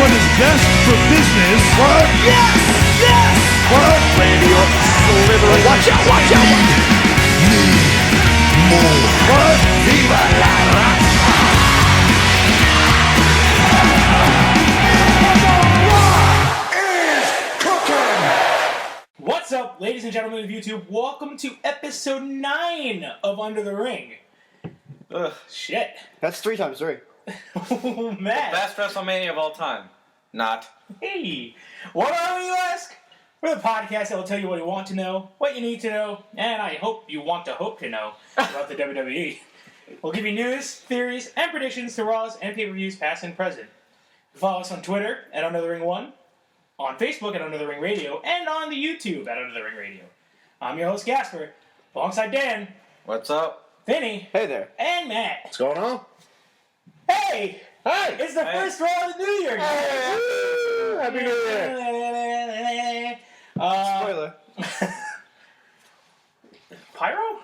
what is best for business. What? Yes! Yes! What? Randy Orton slithering. Watch out! Watch out! More. What? Viva la raza! What's up, ladies and gentlemen of YouTube? Welcome to episode 9 of Under the Ring. Ugh, shit. That's 3 times 3. Oh, man. Best WrestleMania of all time. Not. Hey, what are we, you ask? We're the podcast that will tell you what you want to know, what you need to know, and I hope you want to hope to know about the WWE. We'll give you news, theories, and predictions to Raws and pay-per-views past and present. Follow us on Twitter at Under the Ring 1, on Facebook at Under the Ring Radio, and on the YouTube at Under the Ring Radio. I'm your host, Gasper, alongside Dan, What's up? Vinny, Hey there. and Matt. What's going on? Hey! Hey! It's the first Raw of the New Year, guys! Woo! Happy New Year! Spoiler. Pyro?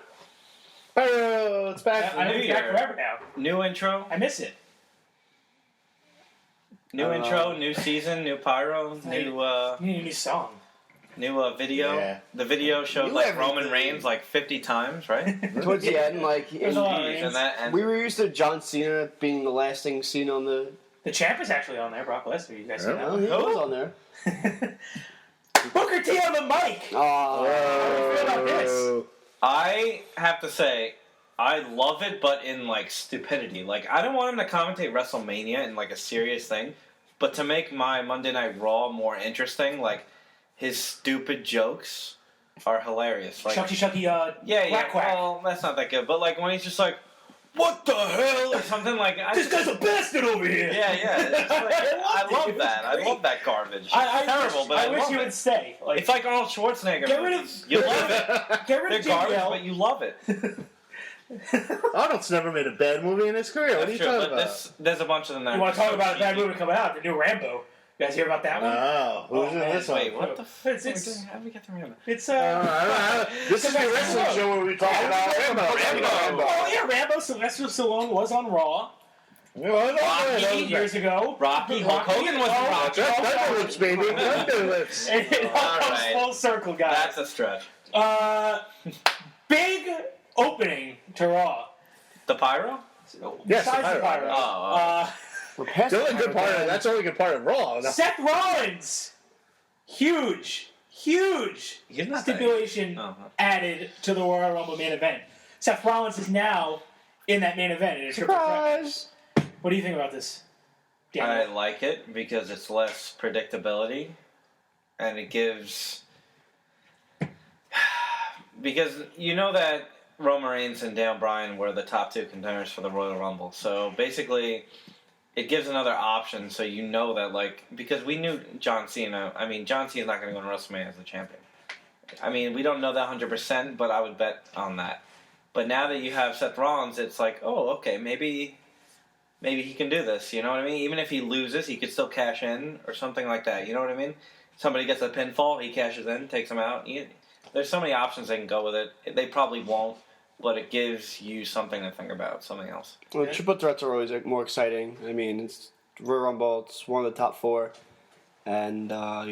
Hello, it's back. I know New it's back Year. forever now. New intro. I miss it. New intro, new season, new pyro, New song. new video. Yeah. The video showed New like everything. Roman Reigns like 50 times, right? Towards the end, like, There's a lot of Jeez, Reigns. and we were used to John Cena being the last thing seen on the. The champ is actually on there, Brock Lesnar. You guys see Oh, that? he was on there. Booker T on the mic! Oh. How do you feel about this? I have to say, I love it, but in like stupidity. Like I don't want him to commentate WrestleMania in like a serious thing, but to make my Monday Night Raw more interesting, like his stupid jokes are hilarious. Like Shucky, yeah, quack, quack. well, that's not that good. But like when he's just like, "What the hell?" or something like, This guy's a bastard over here! yeah. It's like, I loved it. love It was that. I great. love that garbage. I Terrible, wish, but I wish love you it. would stay. Like, It's like Arnold Schwarzenegger Get rid of- movies. You love it. get rid They're of garbage, JBL. but you love it. Arnold's never made a bad movie in his career. What are you Sure, talking but about? there's a bunch of them that You are want to just talk so about a bad cheesy. movie coming out? The new Rambo. You guys hear about that one? Oh, who's in man, this one? Wait, what the f*** It's- How do we get to Rambo? It's This is the wrestling show where we talk about Rambo. Oh yeah, Rambo. Sylvester Stallone was on Raw Rocky, years ago. Rocky, Hulk Hogan was in Rocky. Thunderlips, baby. Thunderlips. It all All comes right. full circle, guys. That's a stretch. Big opening to Raw. The Pyro? Yes, the Besides the Pyro. Pyro. Oh. We're past The only the good part of that's the only good part of Raw. Seth Rollins. Huge He's not that- stipulation Oh. added to the Royal Rumble main event. Seth Rollins is now in that main event. In a triple threat. Surprise! What do you think about this? I Daniel? like it because it's less predictability, and it gives because you know that Roman Reigns and Daniel Bryan were the top 2 contenders for the Royal Rumble. So basically, it gives another option. So you know that like because we knew John Cena. I mean, John Cena's not going to go to WrestleMania as the champion. I mean, we don't know that 100%, but I would bet on that. But now that you have Seth Rollins, it's like, oh, okay, maybe he can do this, you know what I mean? Even if he loses, he could still cash in or something like that, you know what I mean? Somebody gets a pinfall, he cashes in, takes him out. There's so many options they can go with it. They probably won't, but it gives you something to think about, something else. Well, triple threats are always more exciting. I mean, it's Royal Rumble. It's one of the top 4, and I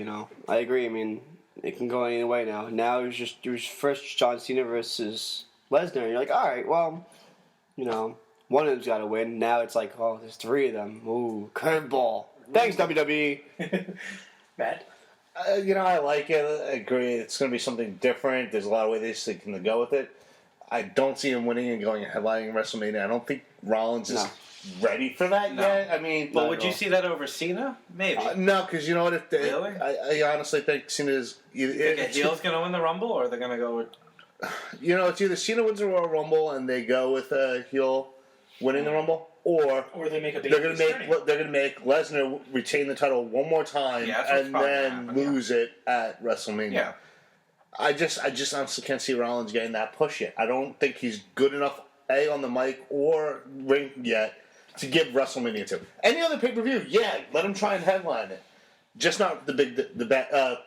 agree. I mean, it can go any way now. Now it was first John Cena versus Lesnar. And you're like, all right, well, one of them's got to win. Now it's like, oh, there's 3 of them. Ooh, curveball. Thanks, WWE. Matt? I like it. I agree. It's going to be something different. There's a lot of ways they can go with it. I don't see him winning and going headlining WrestleMania. I don't think Rollins is ready for that No. yet. I mean, But would you see that over Cena? Maybe. no, because you know what? Really? I honestly think Cena is. Think a heel's going to win the Rumble, or they're going to go with... It's either Cena wins the Royal Rumble and they go with a heel winning the Rumble, or Or they make a big they're gonna make Lesnar retain the title one more time Yeah, that's what's and probably then gonna happen, lose it at WrestleMania. Yeah. I just honestly can't see Rollins getting that push yet. I don't think he's good enough on the mic or ring yet to give WrestleMania to. Any other pay-per-view, yeah, let him try and headline it. Just not the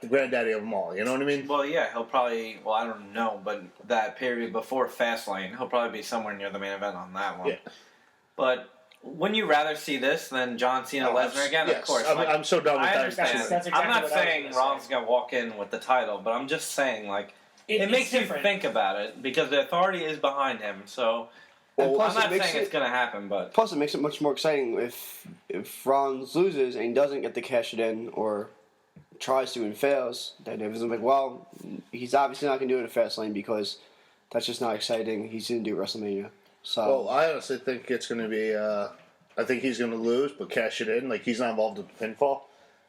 granddaddy of them all. You know what I mean? Well, yeah, he'll probably... Well, I don't know, but that period before Fastlane, he'll probably be somewhere near the main event on that one. Yeah. But Wouldn't you rather see this than John Cena Lesnar again? Yes. Of course. I'm so done with I that. understand. That's exactly I'm not what I was saying gonna Rollins say. gonna walk in with the title, but I'm just saying like it It's makes you different. think about it because the authority is behind him. So And I'm plus, not it makes saying it's it, gonna happen, but plus it makes it much more exciting if Rollins loses and he doesn't get to cash it in or tries to and fails. Then everyone's like, well, he's obviously not going to do it at Fastlane because that's just not exciting. He's going to do WrestleMania. So Well, I honestly think it's going to be. I think he's going to lose, but cash it in. Like he's not involved with the pinfall,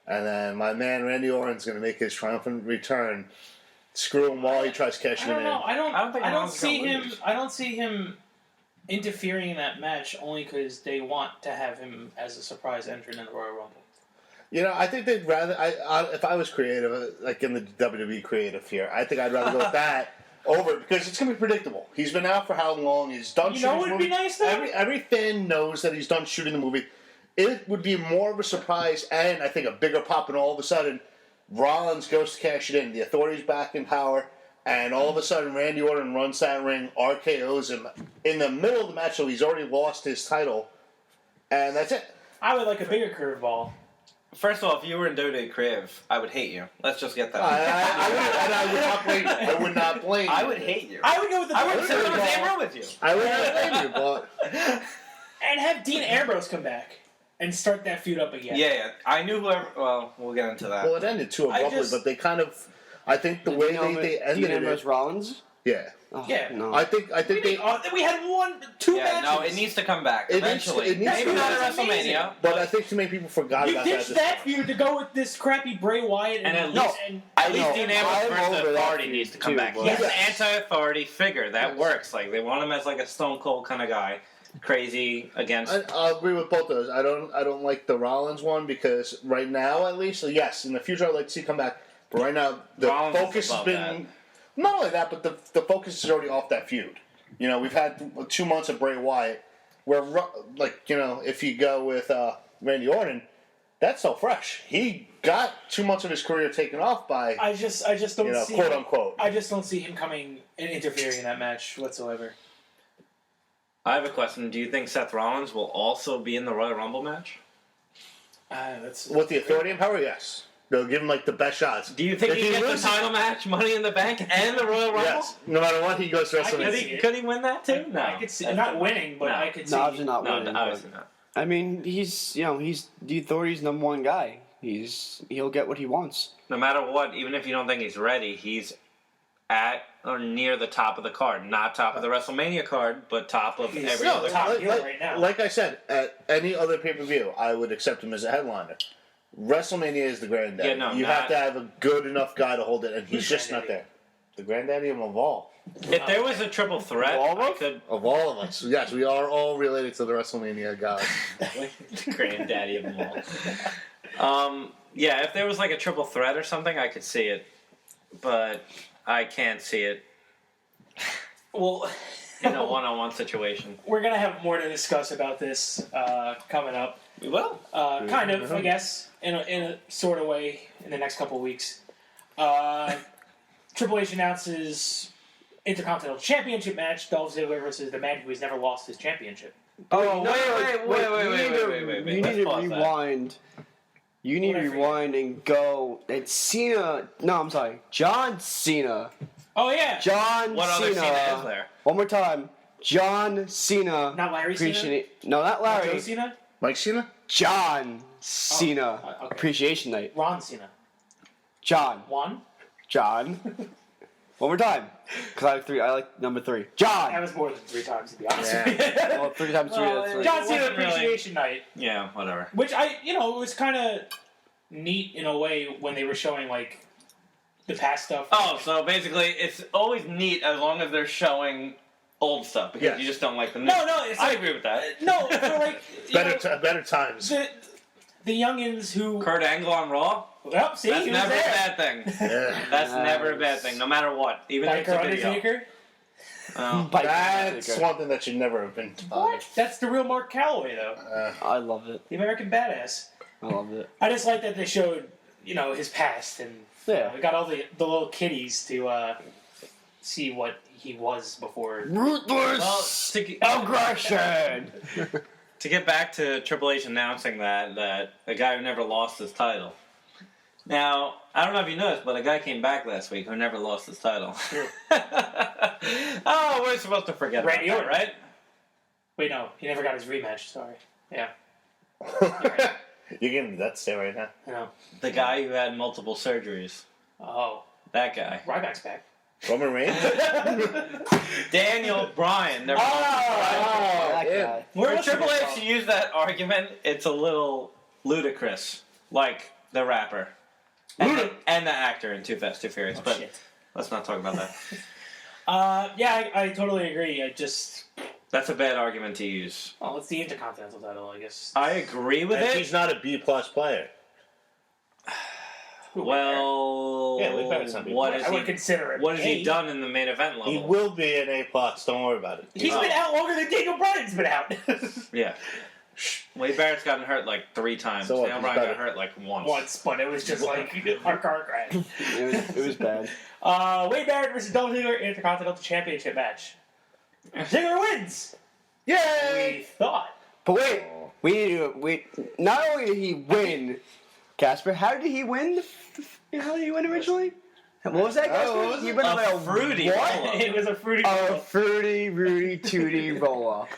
and then my man Randy Orton's going to make his triumphant return. Screw him while he tries I cashing it don't in. know. I don't think see Rollins gonna him. lose. I don't see him interfering in that match only because they want to have him as a surprise entrant in the Royal Rumble. You know, I think they'd rather. If I was creative, like in the WWE creative here, I think I'd rather go with that over because it's going to be predictable. He's been out for how long? He's done. You know shooting what the would be movie. nice, though? Every fan knows that he's done shooting the movie. It would be more of a surprise and I think a bigger pop, and all of a sudden, Rollins goes to cash it in. The Authority's back in power, and all of a sudden, Randy Orton runs that ring, RKO's him in the middle of the match. So he's already lost his title, and that's it. I would like a bigger curveball. first of all, if you were in WWE Creative, I would hate you. Let's just get that. I would not blame you. I would not blame you. I would hate you. I would go with the I would bigger sit in the same curveball room with you. I would not blame you, but and have Dean Ambrose come back and start that feud up again. Yeah. I knew whoever. Well, we'll get into that. well, it ended too I abruptly. just- But they kind of, I think the way they ended Dean Ambrose it, Rollins. yeah. Oh, Yeah. No. I think they. We had two yeah, matches. no, it needs to come back It needs eventually. to- it needs Maybe to- not at That's amazing. WrestleMania, But I think too many people forgot You about ditched that. that feud to go with this crappy Bray Wyatt and at no, least, and at least No, Dean Ambrose I'm versus over that Authority feud needs to come too, back. but- He's an Yes. anti-authority figure. That Yes. works. Like they want him as like a Stone Cold kind of guy, crazy against. I'll agree with both those. I don't like the Rollins one because right now, at least, yes, in the future I'd like to see come back. But right now, the Rollins is focus has above been not only that, but the focus is already off that feud. You know, we've had 2 months of Bray Wyatt, where like you know, if you go with Randy Orton, that's so fresh. He got 2 months of his career taken off by I just don't you know, see quote unquote. I just don't see him coming and interfering in that match whatsoever. I have a question. Do you think Seth Rollins will also be in the Royal Rumble match? That's With the Authority and power, yes, they'll give him like the best shots. Do you think If he gets loses- the title match, Money in the Bank, and the Royal Rumble? Yes, no matter what, he goes to I can Could WrestleMania. see it. could he win that too? No, I could see That's not the- winning, but No. I could see. No, obviously not No, winning. obviously but- not. I mean, he's the Authority's number one guy. He'll get what he wants. No matter what, even if you don't think he's ready, he's at or near the top of the card. Not top of the WrestleMania card, but top of He's every still other top. card. heel right now. Like I said, at any other pay-per-view, I would accept him as a headliner. WrestleMania is the granddaddy. Yeah, no, you not- have to have a good enough guy to hold it, and he's Who's just not granddaddy? there. The granddaddy of them all. If there was a triple threat, All of I us? could. Of all of us. Yes, we are all related to the WrestleMania guys. Granddaddy of them all. Yeah, if there was like a triple threat or something, I could see it, but I can't see it Well, in a one-on-one situation. we're gonna have more to discuss about this coming up. We will. Kind of, I guess, in a sort of way, in the next couple of weeks. Triple H announces Intercontinental Championship match: Dolph Ziggler versus the man who has never lost his championship. Oh, wait. You need Let's to pause that. rewind. You need to What did I rewind and go. It's Cena. No, I'm sorry. John Cena. Oh yeah, John What Cena. other Cena is there? One more time. John Cena. not Larry Cena. Appreciate- No, not Not Larry. Joe Cena. Mike Cena? John Cena. okay. Appreciation night. Ron Cena. John. One. John. One more time. Because I like three. I like number 3. That John. was more than 3 times, to be honest. Yeah. with you. Well, 3 times 3. Well, That's 3. John Cena Wasn't really- Appreciation Night, Yeah, whatever. which it was kind of neat in a way when they were showing like the past stuff. Oh, so basically, it's always neat as long as they're showing old stuff because Yes. you just don't like the new. No, it's I like, agree with that. no, for like you know, Better times. the youngins who. Kurt Angle on Raw. Well, see, That's he was never a there. bad thing. Yeah. That's Nice. never a bad thing, no matter what. Even if it's a Biker video. Undertaker. That's one thing that should never have been done. What? That's the real Mark Calloway, though. I love it. The American Badass. I love it. I just like that they showed, his past, and Yeah. we got all the little kiddies to see what he was before. Ruthless Well, to, aggression. to get back to Triple H announcing that a guy who never lost his title. Now, I don't know if you noticed, but a guy came back last week who never lost his title. Oh, we're supposed to forget Randy about that, Orton. right? Wait, no, he never got his rematch. Sorry. Yeah, You're giving me that stare right now. I know. The guy who had multiple surgeries. Oh, That guy. Ryback's back. Roman Reigns? Daniel Bryan never lost his title. that yeah. guy. Where For was Triple he H to use that argument, it's a little ludicrous. Like the rapper. And the actor in Too Fast, Too Furious. Oh, but shit. let's not talk about that. Yeah, I totally agree. That's a bad argument to use. Well, it's the Intercontinental title, I guess. I agree with And it. he's not a B+ player. Well, Yeah, Wade Barrett's not being what played. is I would he? consider it. What has he A. done in the main event level? He will be an A+. Don't worry about it. He's been out longer than Daniel Bryan's been out. Yeah. Wade Barrett's gotten hurt like 3 times. So what, Daniel he's Bryan better. got hurt like once. Once, but it was just like our car crash. It was bad. Wade Barrett versus Dolph Ziggler Intercontinental Championship match. Ziggler wins. We Yay! thought. But wait, we need to wait. Not only did he win, Casper, how did he win? How did he win originally? What was that, Casper? what was He it? went A on fruity what? roll-up. It was a fruity. A fruity, Rudy, Tooty roll up.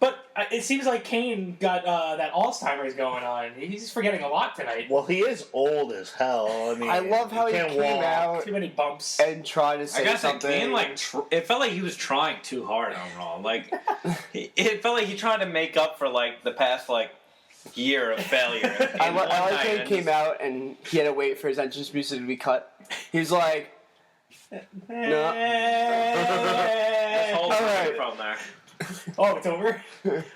But it seems like Kane got that Alzheimer's going on. He's forgetting a lot tonight. Well, he is old as hell. I mean, I love how he can't came walk. out Too many bumps. and tried to I say gotta say, something. Kane, like, it felt like he was trying too hard on Raw. Like, it felt like he tried to make up for, like, the past, like, year of failure. I in like one how night, he and came out and he had to wait for his entrance music to be cut. He's like, This No. whole All thing right. from there. Oh, it's over.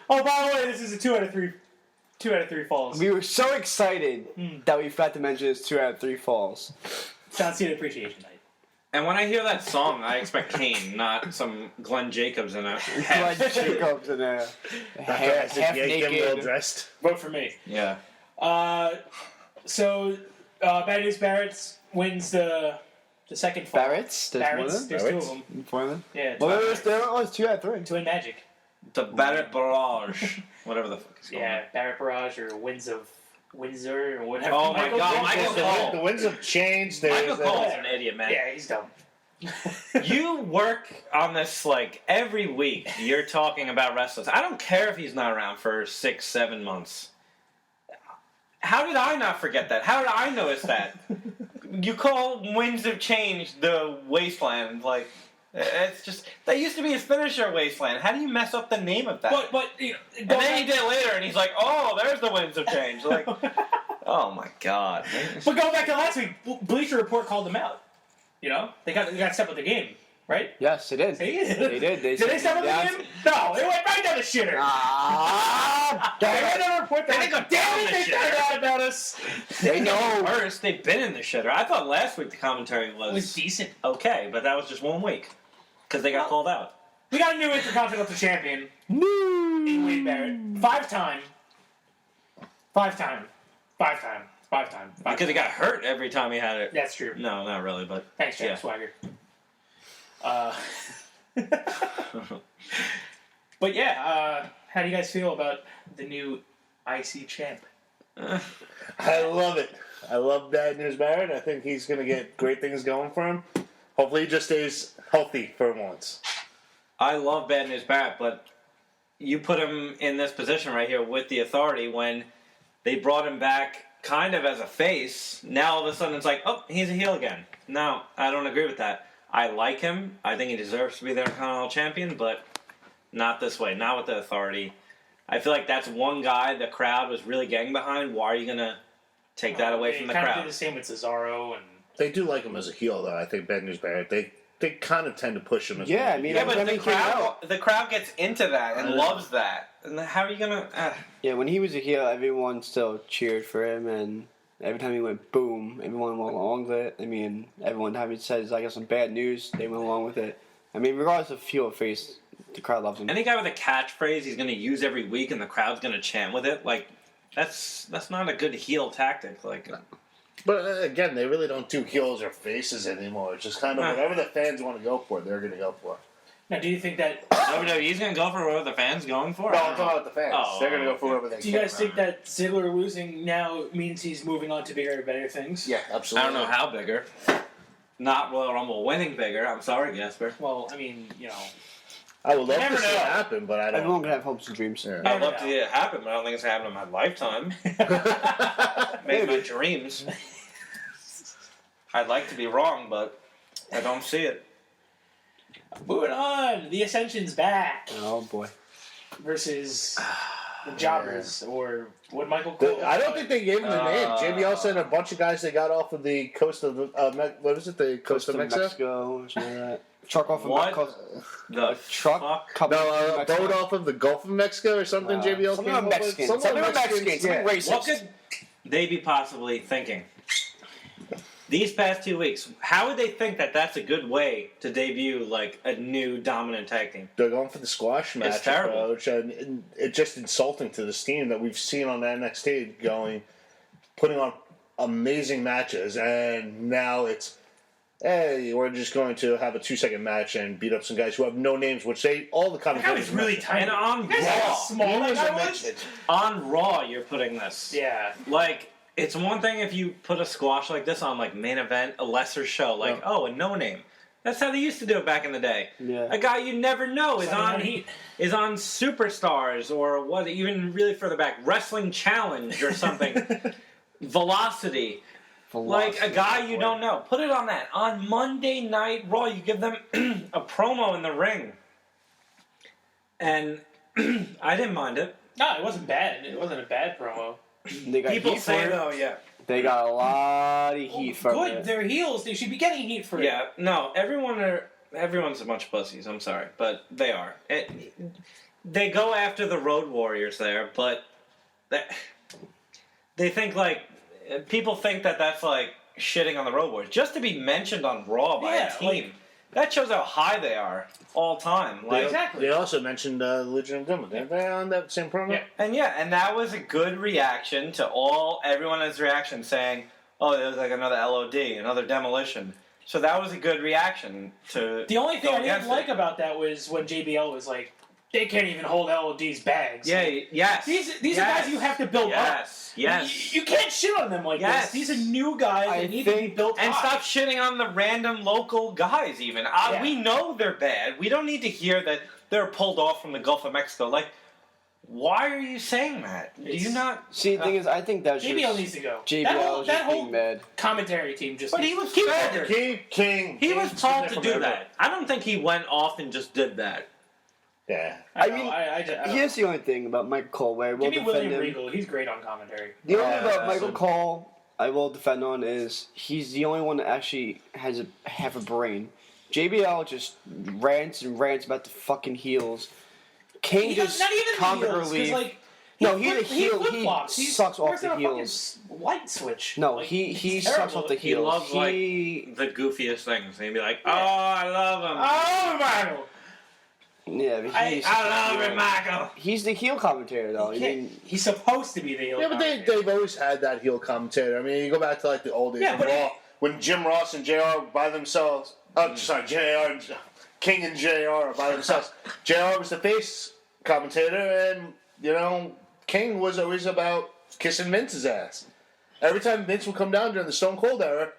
Oh, by the way, this is a 2 out of 3. 2 out of 3 falls. we were so excited that we forgot to mention his 2 out of 3 falls. John Cena Appreciation Night. And when I hear that song, I expect Kane, not some Glenn Jacobs in a Like hat. Jacobs in a half Get well naked. dressed. Vote for me. Yeah. So, Bad News Barrett wins the second fall. Barrett's? There's one of Barrett's. them? There's 2 Barrett's? of them. Four of them? Yeah. Well, there was 2 out of 3. Twin Magic. The Barrett Barrage. Whatever the fuck it's called. Yeah, Barrett Barrage or Winds of Windsor or whatever. Oh my God, Michael Cole. The winds have changed. There's Michael Cole's an idiot, man. Yeah, he's dumb. You work on this like every week. You're talking about wrestlers. I don't care if he's not around for 6-7 months. How did I not forget that? How did I notice that? You call Winds of Change the Wasteland. Like, it's just, that used to be his finisher, Wasteland. How do you mess up the name of that? But you know, and then he did it later, and he's like, oh, there's the Winds of Change. Like, oh my God. But going back to last week, Bleacher Report called them out. You know, they got to step up the game, right? Yes, they did. They did. Did they step up the Yeah. game? No, they went right down the shitter. Ah, They read a report that They didn't go down the they shitter. found out about us. they know. Worse, they've been in the shitter. I thought last week the commentary It was decent. okay, but that was just 1 week. Because they got called out. We got a new Intercontinental champion in Wade Barrett. 5-time. Because he got hurt every time he had it. That's true. No, not really, but Thanks, Jack yeah. Swagger. But yeah, how do you guys feel about the new IC champ? I love it. I love Bad News Barrett. I think he's going to get great things going for him. Hopefully he just stays healthy for once. I love Bad News Barrett, but you put him in this position right here with the Authority when they brought him back kind of as a face. Now all of a sudden it's like, oh, he's a heel again. No, I don't agree with that. I like him. I think he deserves to be the Intercontinental Champion, but not this way. Not with the Authority. I feel like that's one guy the crowd was really getting behind. Why are you going to take that away from the Kind of crowd? did the same with Cesaro and. They do like him as a heel, though. I think Bad News Barrett. They kind of tend to push him as Yeah, one. I mean, Yeah, every but time the he came out- crowd gets into that and loves that. And how are you gonna? Yeah, when he was a heel, everyone still cheered for him, and every time he went boom, everyone went along with it. I mean, every time he says, I got some bad news, they went along with it. I mean, regardless of heel or face, the crowd loves him. Any guy with a catchphrase he's gonna use every week and the crowd's gonna chant with it, like that's not a good heel tactic. Like, But again, they really don't do heels or faces anymore. It's just kind of Huh. whatever the fans want to go for, they're going to go for. Now, do you think that? WWE's gonna go for whatever the fans going for. No, I I'm don't talking know. about the fans. Oh, They're gonna go for whoever they Do you can. guys think that Ziggler losing now means he's moving on to bigger and better things? Yeah, I absolutely. don't know how bigger. Not Royal Rumble winning bigger. I'm sorry, Gasper. Well, I mean, I would love Never to see it know. happen, but I don't. Everyone can have hopes and dreams. Yeah. I'd love to see it happen, but I don't think it's gonna happen in my lifetime. Maybe my dreams. I'd like to be wrong, but I don't see it. moving on. The Ascension's back Oh boy. versus the Jobbers, or what Michael Cole. I don't think they gave him the name. JBL said a bunch of guys they got off of the coast of what is it? The coast of Mexico? or something like that. Truck off of What? Mexico. The Truck fuck? coming No, from a Mexico. boat off of the Gulf of Mexico or something. JBL Something came about up with. Mexicans. Something Something about about Mexicans. Something yeah. racist. What could they be possibly thinking? These past 2 weeks, how would they think that that's a good way to debut like a new dominant tag team? They're going for the squash match terrible. approach, and it's just insulting to this team that we've seen on NXT putting on amazing matches, and now it's, hey, we're just going to have a 2-second match and beat up some guys who have no names, which all the That guy commentators was really mentioned. tiny. And on You guys know how Raw, small that guy was? on Raw, you're putting this. Yeah. Like, it's one thing if you put a squash like this on, like, main event, a lesser show, like, a no-name. That's how they used to do it back in the day. Yeah. A guy you never know is Sunday on Night Heat. is on Superstars or what? Even really further back, Wrestling Challenge or something. Velocity. Like a guy you don't know. Put it on that. On Monday Night Raw, you give them a promo in the ring. And I didn't mind it. No, it wasn't bad. It wasn't a bad promo. They got People heat say, for it. though, yeah. They got a lot of heat from Good. it. They're heels. They should be getting heat for it. Yeah, no, everyone's a bunch of pussies. I'm sorry, but they are. They go after the Road Warriors there, but they think like people think that that's like shitting on the Road Warriors just to be mentioned on Raw by Yeah, a team. That shows how high they are all time. Like, Exactly. They also mentioned Legion of Doom. Didn't they on that same promo? Yeah. and that was a good reaction to everyone's reaction saying, "Oh, there was like another LOD, another demolition." So that was a good reaction to. The only thing go I didn't against like it. about that was when JBL was like, they can't even hold LOD's bags. Yeah. Yes. These are guys you have to build up. Yes. You can't shit on them like Yes. this. These are new guys I that need to be think- built And high. stop shitting on the random local guys, even. Yeah. We know they're bad. We don't need to hear that they're pulled off from the Gulf of Mexico. Like, why are you saying that? Do you not? See, the thing is, I think that's JBL just needs to go. JBL is that just whole being mad. commentary team just. But he was told. King. He was King's told to different do from that. I don't think he went off and just did that. Yeah. I mean, mean, I don't Here's the only thing about Michael Cole where I will Give me defend William him. Regal. He's great on commentary. The only Yeah, thing about that's Michael a- Cole I will defend on is he's the only one that actually has half a brain. JBL just rants and rants about the fucking heels. King He just does not even comic the heels, 'cause, relief. like, No, he's a heel. He flip-flops. sucks off works the on a fucking heels. light switch. No, Like, he he's sucks terrible. off the He heels. loves, like, He- the goofiest things. He'd be like, "Oh, Yeah. I love him. Oh, Michael! yeah, but I he's I love him, Michael." He's the heel commentator though. I mean, He's supposed to be the heel. Yeah, but they've always had that heel commentator. I mean, you go back to like the old days Yeah, of but Raw when Jim Ross and JR by themselves. Oh, sorry, JR and King and JR are by themselves. JR was the face commentator, and King was always about kissing Vince's ass. Every time Vince would come down during the Stone Cold era,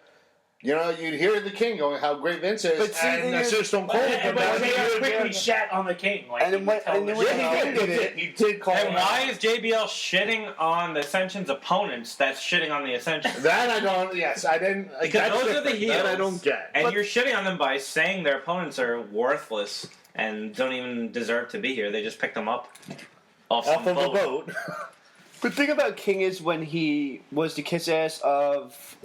you'd hear the King going how great Vince is, But see, and the as soon as Stone Cold would come But down, JR quickly shat on the King. Like, And then he when- would tell and then the when shit he out did of him. it, He did call And him why out. is JBL shitting on the Ascension's opponents that's shitting on the Ascension? That I don't. Yes, I didn't. Like, Because that's those are the different. That I heels. don't get. And you're shitting on them by saying their opponents are worthless and don't even deserve to be here. They just picked them up off Off some of a boat. boat. the thing about King is when he was the kiss ass of,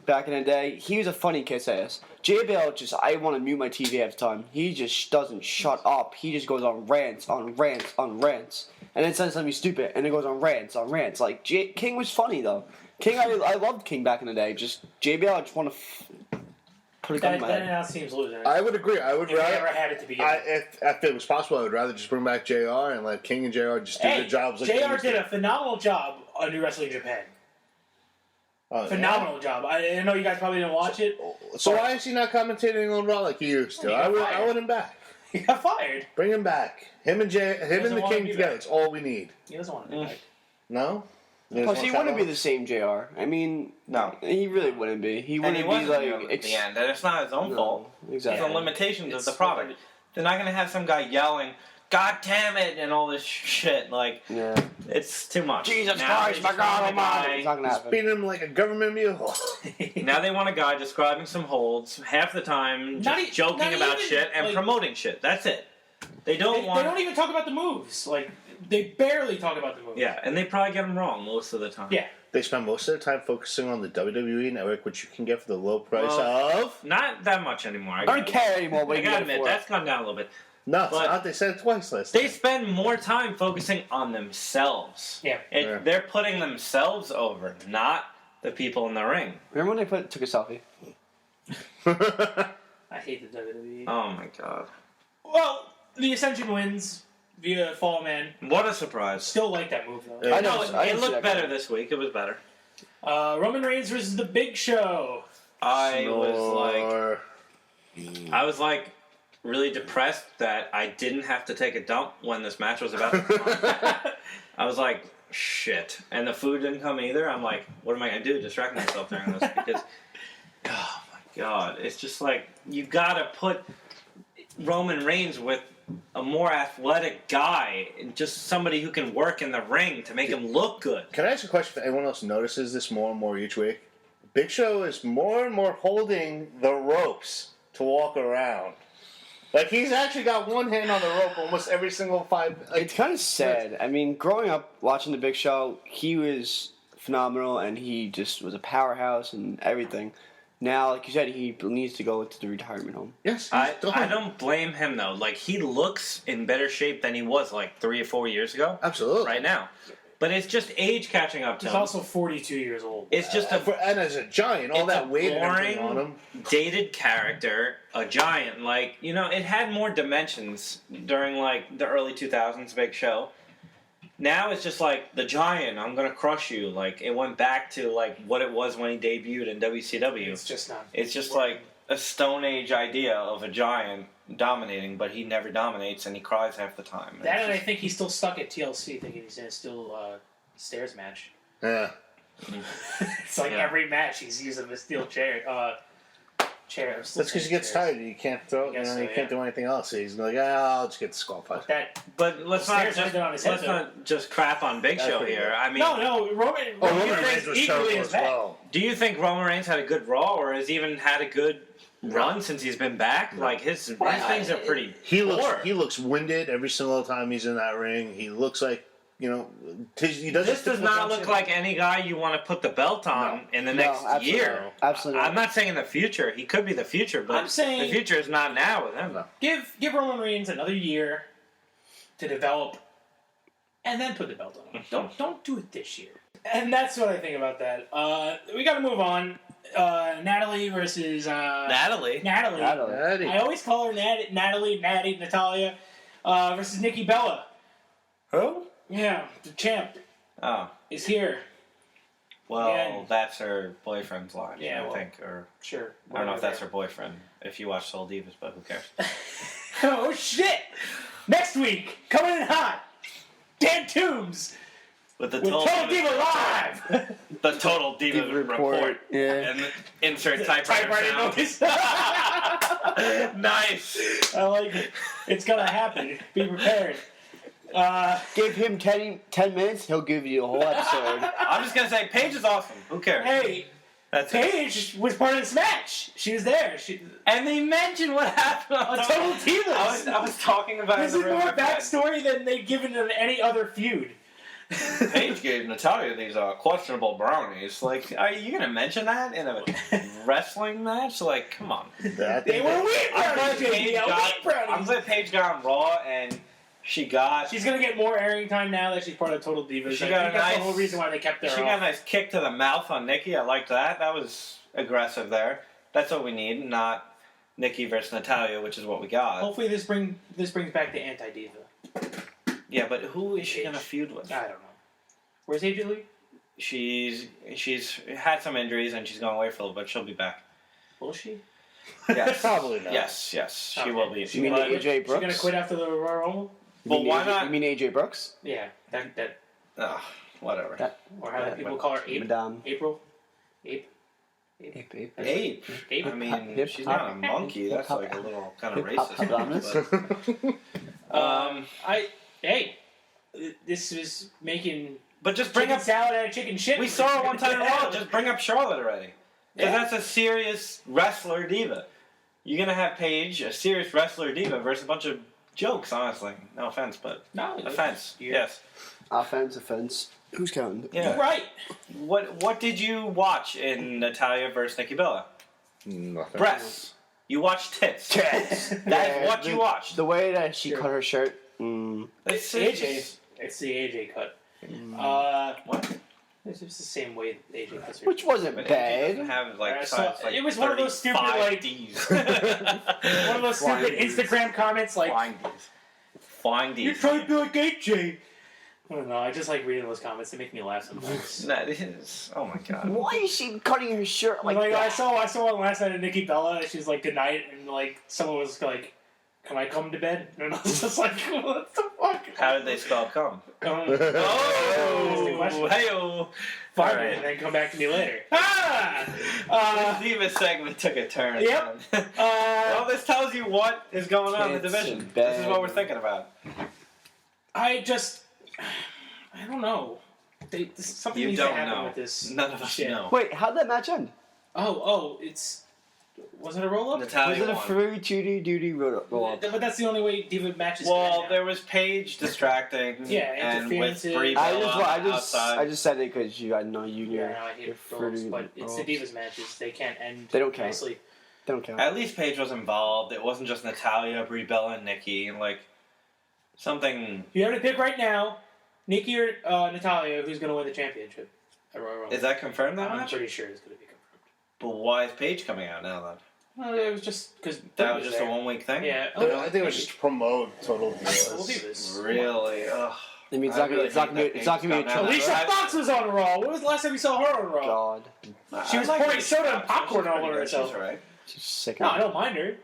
back in the day, he was a funny kiss ass. JBL just, I want to mute my TV half the time. He just doesn't shut up. He just goes on rants, on rants, on rants. And then says something stupid, and it goes on rants, on rants. Like, King was funny, though. King, I loved King back in the day. Just, JBL, I just want to put a gun That, in my that head. now seems losing. I would agree. I would If we rather. ever had it to begin. If it was possible, I would rather just bring back JR and let King and JR just do Hey, their jobs. Like they JR used did to. a phenomenal job on New Wrestling Japan. Oh, Phenomenal job. I know you guys probably didn't watch it. yeah. So why is he not commentating on Raw like he used to? Well, he got I fired. want him back. He got fired. Bring him back. Him and Doesn't the wanna King be together. back. It's all we need. He doesn't want to be back. No? Plus, he wouldn't be the same JR. I mean, No. he really wouldn't be. He And wouldn't he be wasn't like at the end, and it's not his own fault. It's Exactly. the limitations of It's the product. what They're not gonna have some guy yelling, "God damn it!" and all this shit. Like, Yeah. it's too much. Jesus Now Christ, they my just God want a Almighty! It's not guy- gonna happen. Beating him like a government mule. Now they want a guy describing some holds half the time, Not just e- joking not about even, shit and like- promoting shit. That's it. They don't They want. don't even talk about the moves. Like, they barely talk about the moves. Yeah, and they probably get them wrong most of the time. Yeah. They spend most of their time focusing on the WWE Network, which you can get for the low price Well, of... Not that much anymore. I don't care anymore what I you gotta get admit, for. that's gone down a little bit. No, it's but- not. They said it twice last They time. spend more time focusing on themselves. Yeah. Yeah. They're putting themselves over, not the people in the ring. Remember when they took a selfie? I hate the WWE. Oh my god. Well, the Ascension wins via Fall Man. What a surprise. Still like that move, though. Yeah. I No, know. it, I it didn't see looked that better coming. this week. It was better. Roman Reigns versus The Big Show. I Snore. was like really depressed that I didn't have to take a dump when this match was about to come on. I was like, shit. And the food didn't come either. I'm like, what am I going to do? Distract myself during this? Because, oh my god. It's just like, you got to put Roman Reigns with a more athletic guy and just somebody who can work in the ring to make him look good. Can I ask a question if anyone else notices this more and more each week? Big Show is more and more holding the ropes to walk around. Like, he's actually got one hand on the rope almost every single five... Like, It's kind of sad. I mean, growing up watching The Big Show, he was phenomenal and he just was a powerhouse and everything. Now, like you said, he needs to go to the retirement home. yes, he's I done. don't blame him though. Like, he looks in better shape than he was like 3 or 4 years ago. Absolutely. Right now. But it's just age catching up to He's him. also 42 years old. It's just And as a giant, all it's that a weight and everything boring, on him. dated character, a giant. Like, you know, it had more dimensions during like the early 2000s Big Show. Now it's just like the giant. I'm gonna crush you. Like, it went back to like what it was when he debuted in WCW. It's just not. It's just like a Stone Age idea of a giant dominating, but he never dominates and he cries half the time. That It's and I just- think he's still stuck at TLC thinking he's in a still stairs match. Yeah. It's like Yeah. every match he's using the steel chair. Chair. I'm still That's because he saying gets chairs. tired. You can't throw. I guess You so, can't do anything else. He's like, I'll just get disqualified. That But let's The not stairs just landed on his head, let's not just crap on Big That's Show pretty here. good. I mean, no, Roman. Oh, Roman Roman Reigns Reigns was equally terrible as as bad. well. do you think Roman Reigns had a good Raw, or has even had a good run since he's been back? Like his things are pretty. He poor. looks winded every single time he's in that ring. He looks like he does. This does not look like any guy you want to put the belt on in the next absolutely year. not. Absolutely I'm not saying in the future. He could be the future, but I'm saying- the future is not now with him. No. Give Roman Reigns another year to develop, and then put the belt on him. Don't do it this year. And that's what I think about that. We got to move on. Natalie versus Natalie. Natalie. Natty. I always call her Natalie, Natty, Natalia versus Nikki Bella. Who? Yeah, the champ Oh, is here. well, Yeah. that's her boyfriend's line. Yeah, I well, think, or Sure. I don't know if that's her boyfriend. If you watch Soul Divas, but who cares? Oh shit! Next week, coming in hot. Dan Toombs With the with Total Divas- Diva Live. the Total Diva Diva report. report, yeah. And insert typewriter Typewriter sound. noise. Nice. I like it. It's gonna happen. Be prepared. Give him 10 minutes, he'll give you a whole episode. I'm just gonna say, Paige is awesome. Who cares? Hey, That's it. Paige was part of this match. She was there. And they mentioned what happened on A Total Divas. I was talking about This it is in the room more with friends. backstory than they've given in any other feud. Paige gave Natalia these questionable brownies. Like, are you gonna mention that in a wrestling match? Like, come on. They were wheat I'm glad brownies, Paige JD. got. Wheat brownies. I'm glad Paige got on Raw and she got. She's gonna get more airing time now that she's part of Total Divas. She I got think a that's the nice- whole reason why they kept her She off. got a nice kick to the mouth on Nikki. I liked that. That was aggressive there. That's what we need, not Nikki versus Natalia, which is what we got. Hopefully this brings back the anti-diva. Yeah, but who is she gonna feud with? I don't know. Where's AJ Lee? She's had some injuries and she's gone away for a little bit. She'll be back. Will she? Yes. Probably not. Yes, she Okay. will be. You mean But- AJ She's gonna Brooks? quit after the Royal Rumble? You Well, mean why AJ not? You mean AJ Brooks? Yeah, that Ugh, whatever. That- or how Yeah, people call her Ape. Madame. April. Ape. Ape. Ape. Ape. I mean, Hip she's hop. not a monkey. That's Hip like a hop. little kind of Hip hop racist. But, This was making but just bring chicken up. salad out of chicken shit. We saw her one time in Raw. Just bring up Charlotte already. Because Yeah. that's a serious wrestler diva. You're gonna have Paige, a serious wrestler diva, versus a bunch of jokes. Honestly, no offense, but No, offense. You're, Yes. Offense. Who's counting? Yeah. You're right. What did you watch in Natalia versus Nikki Bella? Nothing. Breasts. You watched tits. Tits. That's what you watched. The way that she Sure. cut her shirt. It's AJ. It's the AJ cut. What? It's just the same way AJ cuts her. Which wasn't But AJ bad. doesn't have like, I saw- size, like it was one of those stupid, 35 like- Ds. One of those Flying stupid Ds. Instagram comments like, Flying Ds. Flying Ds. "You're trying to be like AJ." I don't know. I just like reading those comments. They make me laugh sometimes. That is. Oh my god. Why is she cutting her shirt like Like I that? saw one last night of Nikki Bella. She was like, "Good night," and like someone was like, "Can I come to bed?" And I was just like, "What the fuck?" How did they spell come? Come. Oh, That's the question. hey-o. Find All it right. and then come back to me later. Ah! The Diva segment took a turn. Yep. Well, this tells you what is going on in the Tits division. and This is what bag. we're thinking about. I don't know. Something You needs to don't happen know. with this. None of us shit. know. Wait, how'd that match end? Was it a roll up? Was Natalia it a won. free duty roll up? But that's the only way Diva matches. Well, end now. there was Paige distracting. Yeah, and with interferences. Brie I Bella just outside. said it because I know you knew. Yeah, no, I hate You're roll-ups, fruity but it's the roll-ups. Divas matches. They can't end. They don't count. Nicely. They don't count. At least Paige was involved. It wasn't just Natalia, Brie Bella, and Nikki. And like something. If you have to pick right now, Nikki or Natalia, who's going to win the championship at Royal Rumble? Is that confirmed that I'm match? pretty sure it's going to be confirmed. But why is Paige coming out now then? Well, it was just because That was just a 1 week thing. Yeah. I think it was just to promote Total Total Divas. Divas. Really? Ugh. I mean, it's I not gonna, really it's not hate gonna, that it's not gonna be a Paige got triple mad. Alicia Fox was on Raw. When was the last time we saw her on Raw? God, She was pouring soda and popcorn all over herself. She's alright. she's sick. No, I don't mind her.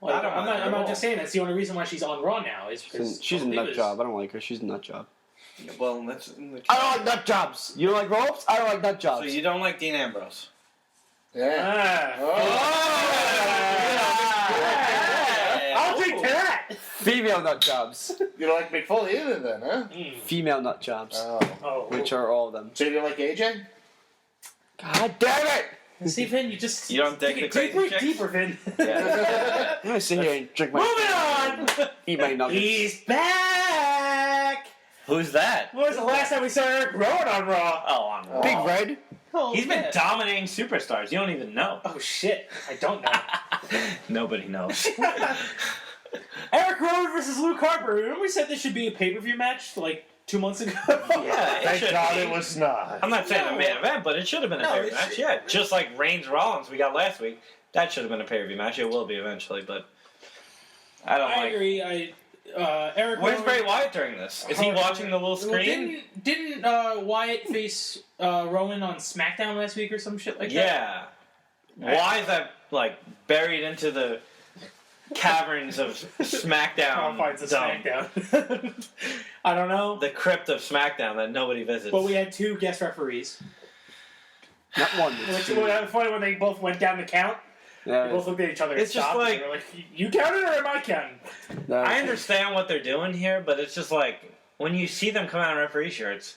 Like, I don't mind her I'm at not all. just saying that's the only reason why she's on Raw now is because She's a Total nut Divas. job. I don't like her. She's a nut job. Well, that's. I don't like nut jobs. You don't like ropes? I don't like nut So jobs. you don't like Dean Ambrose? Yeah. I'll take that. Female nut jobs. You don't like Mick Foley either, then, huh? Female nut jobs. Oh, Which are all of them. So you don't like AJ? God damn it! Stephen, you just You don't dig take the it crazy deeper, chicks? deeper, Vin. Yeah. I'm gonna sit here and drink my. Moving on. Eat my nuggets. He's back. Who's that? When was the last time we saw Eric Rowan on Raw? Oh, on Raw. Big Red. Oh, He's been yeah. dominating superstars. You don't even know. Oh shit! I don't know. Nobody knows. Eric Rowan versus Luke Harper. Remember we said this should be a pay-per-view match like 2 months ago? Yeah, it Thank should God be. it was not. I'm not saying a No. main event, but it should have been a No, pay-per-view it match. should- Yeah, just like Reigns Rollins we got last week. That should have been a pay-per-view match. It will be eventually, but I don't I like. agree. Eric. Where's Rowan, Bray Wyatt during this? Is he watching the little Well, screen? Didn't Wyatt face Rowan on SmackDown last week or some shit like that? Yeah. Why is that like buried into the caverns of SmackDown? Confines of Dome? SmackDown. I don't know. The crypt of SmackDown that nobody visits. But we had 2 guest referees. Not one. Which was funny when they both went down the count. They both Yeah. looked at each other and It's just stopped. like- and they were like, you counted or am I counting? No. I understand what they're doing here, but it's just like when you see them come out in referee shirts,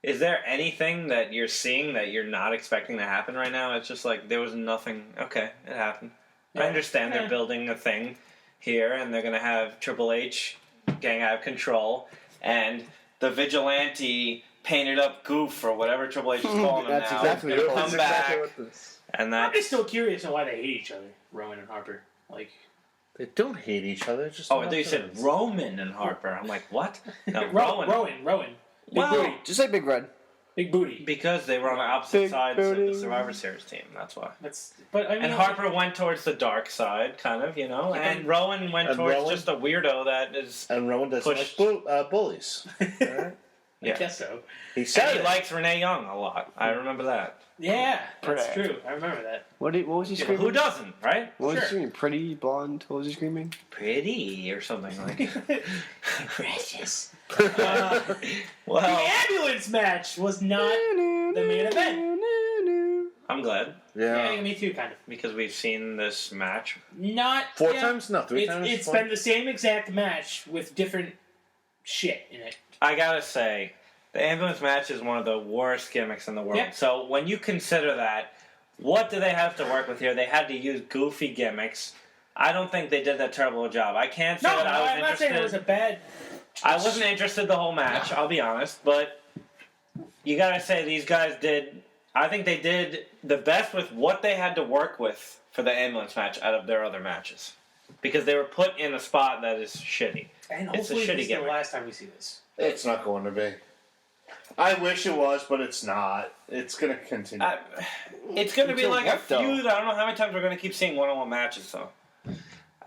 is there anything that you're seeing that you're not expecting to happen right now? It's just like there was nothing. Okay, it happened. I Yeah. understand Yeah. they're building a thing here, and they're gonna have Triple H getting out of control, and the vigilante painted up goof or whatever Triple H is calling him That's now. exactly is gonna what- come that's back, exactly what this. and I'm that just still curious on why they hate each other, Rowan and Harper. Like, They don't hate each other. Just Oh, I thought you said Roman and Harper. I'm like, what? No, Rowan. Rowan. Big Well, booty. Just say Big Red. Big booty. because they were on the opposite Big sides of booty. the Survivor Series team. That's why. But I mean, And Harper went towards the dark side, kind of, you know. Yeah. And Rowan went And towards Rowan? just a weirdo that is. And Rowan doesn't Push. like bullies. Alright? I guess so. He And said he it. likes Renee Young a lot. I remember that. Yeah, that's Pretty. true. I remember that. What was he Yeah, but screaming? who doesn't, right? What was he Sure. screaming? Pretty blonde. What was he screaming? Pretty or something like. Precious. Well, The ambulance match was not the main event. I'm glad Yeah, me too, kind of. because we've seen this match. Not Four yeah. times? No, three times. It's Four? been the same exact match with different shit in it. I gotta say, the ambulance match is one of the worst gimmicks in the world. Yeah. So when you consider that, what do they have to work with here? They had to use goofy gimmicks. I don't think they did that terrible a job. I can't say No, that I was I'm not interested. saying it was a bad. I wasn't interested the whole match, I'll be honest, but you gotta say these guys did. I think they did the best with what they had to work with for the ambulance match out of their other matches. Because they were put in a spot that is shitty. And It's a hopefully shitty this is the gimmick. last time we see this. It's not going to be. I wish it was, but it's not. It's going to continue. It's going to be Until like a what, though? feud. I don't know how many times we're going to keep seeing one-on-one matches, though.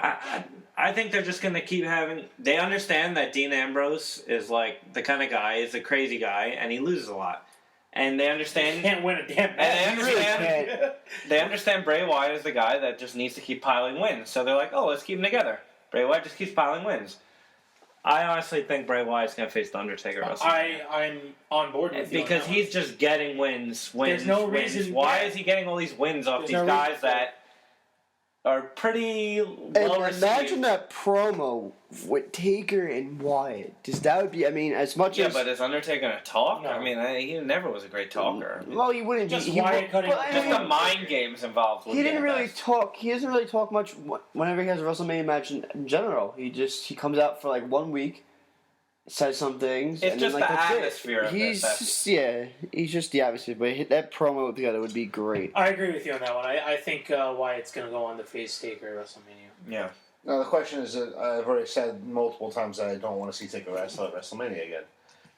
I think they're just going to keep having... They understand that Dean Ambrose is like the kind of guy, is a crazy guy, and he loses a lot. And they understand... Can't win a damn And match. they understand, they understand Bray Wyatt is the guy that just needs to keep piling wins. So they're like, oh, let's keep them together. Bray Wyatt just keeps piling wins. I honestly think Bray Wyatt's going to face The Undertaker. I'm on board with you on Because that one. he's just getting wins. There's no wins. reason- Why yeah. is he getting all these wins off There's these no guys reason for it. that are pretty And well received? imagine that promo with Taker and Wyatt. Just that would be. I mean, as much Yeah, as but is Undertaker going to talk? No. I mean, he never was a great talker. well, he wouldn't. Just he, Wyatt would- cutting- but I Just mean, the mind games involved. would he be didn't the really best. talk. He doesn't really talk much whenever he has a WrestleMania match in general. He comes out for like 1 week, says some things. It's and just then, like, the that's it. atmosphere of He's it, that's- just, yeah, he's just the atmosphere. But that promo together would be great. I agree with you on that one. I think Wyatt's going to go on the face Taker at WrestleMania. Yeah. Now, the question is that I've already said multiple times that I don't want to see Taker wrestle at WrestleMania again.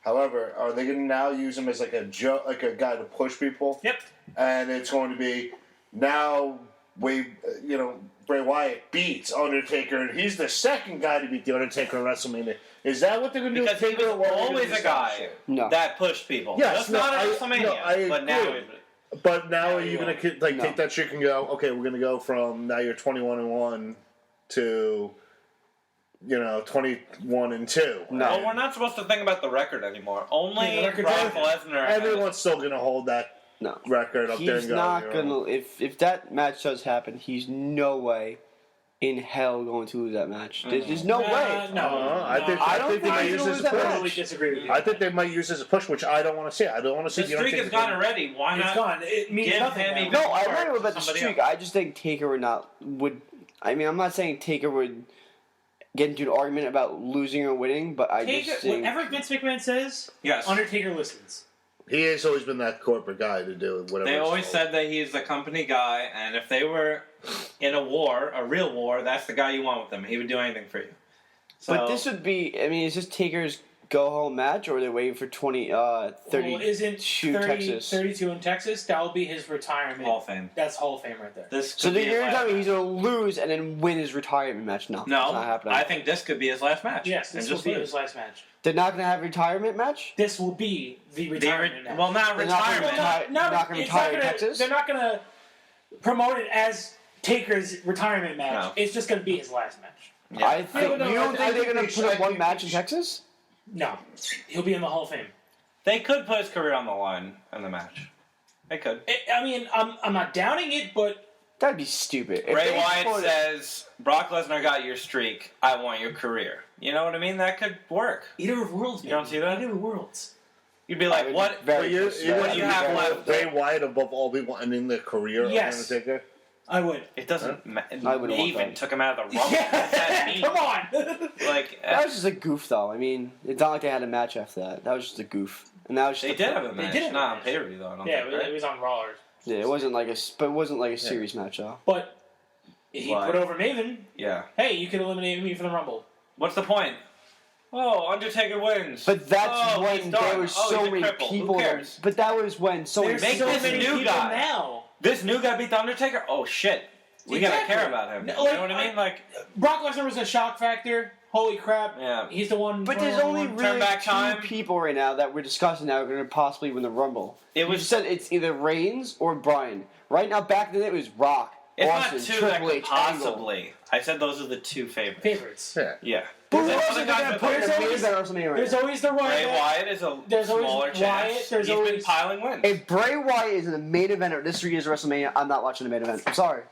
However, are they going to now use him as like a guy to push people? Yep. And it's going to be now Bray Wyatt beats Undertaker, and he's the second guy to beat the Undertaker at WrestleMania. Is that what they're going to do? Because with he Taker, was or are they gonna always do a some guy shit? No. that pushed people. Yes, Just no, not at I- WrestleMania. no, I but now, agree. But now are you you going to No. take that trick and go? Okay, we're going to go from now you're 21-1 to 21-2. No. well, we're not supposed to think about the record anymore. Only Yeah, the record's Brock over. Lesnar. Everyone's still going to hold that No. record up there He's and go. not you know. gonna. If that match does happen, he's no way in hell going to lose that match. There's no way. No, I think I don't they think might he's use gonna this lose as a that push. totally disagree with you. I think they might use this as a push, which I don't want to see. I don't want to see The streak is gone already. Why It's not? gone. It means Give nothing him now. even- No, I don't know about the Somebody streak. else. I just think Taker would. I mean, I'm not saying Taker would get into an argument about losing or winning, but I Taker, just think whatever Vince McMahon says, Yes. Undertaker listens. He has always been that corporate guy to do whatever. They it's always called. said that he's the company guy, and if they were in a war, a real war, that's the guy you want with them. He would do anything for you. So, But this would be. I mean, is this Taker's go home match, or are they waiting for 30 Well, isn't 32 30, Texas? 32 in Texas? That will be his retirement. Hall of Fame. That's Hall of Fame right there. This So could then be you're his telling me last he's going to lose and then win his retirement match? No, match. that's not No, happening. I think this could be his last match. Yes, And this will just be lose. his last match. They're not going to have a retirement match. This will be the retirement match. Well, not They're not gonna retirement. retire- not gonna it's retire in gonna- Texas? They're not going to promote it as Taker's retirement match. No. It's just going to be his last match. Yeah. I think no, you don't I think they're think going they to should- put I up one think match they in should- Texas? No, he'll be in the Hall of Fame. They could put his career on the line in the match. They could. I mean, I'm not doubting it, but That'd be stupid. If Bray they Wyatt put- says, Brock Lesnar got your streak. I want your career. You know what I mean? That could work. Eater of Worlds. You don't baby. see that? Eater of Worlds. You'd be I like, would what? be very But you're pissed about what that. do you have left? Bray Wyatt above all people and in the career Yes. of Undertaker? I would. It doesn't I wouldn't want even that. took him out of the rumble. What does that mean? Come on. Like, That was just a goof, though. I mean, it's not like they had a match after that. That was just a goof. And that was just they a- did have a match. did have a Not on match. pay-per-view, though, I don't Yeah, think, it right? was on Raw. Yeah, it wasn't like a serious match, though. But he Why? put over Maven. Yeah. Hey, you could eliminate me from the Rumble. What's the point? Oh, Undertaker wins. But that's Oh, he's when done. there were Oh, so he's a many cripple. Who people. cares? But that was when so many There's Make so this many new people guy. now. This new guy beat the Undertaker? Oh, shit. We gotta Exactly. care about him. No, You know what I mean? Like, Brock Lesnar was a shock factor. holy crap, Yeah. he's the one. But there's only Turn really back two time. people right now that we're discussing that are going to possibly win the Rumble. It You was- said it's either Reigns or Bryan. Right now, back in the day, it was Rock, It's Austin, not two that Triple could H, Angle. possibly. I said those are the two favorites. favorites. Yeah. Yeah. But who There's else other are they guys going to that put in there's the main always- event of WrestleMania right There's now? always the Bray Wyatt. Wyatt is a There's always smaller Wyatt, chance. there's He's been always- piling wins. If Bray Wyatt is in the main event of this year's WrestleMania, I'm not watching the main event. I'm sorry.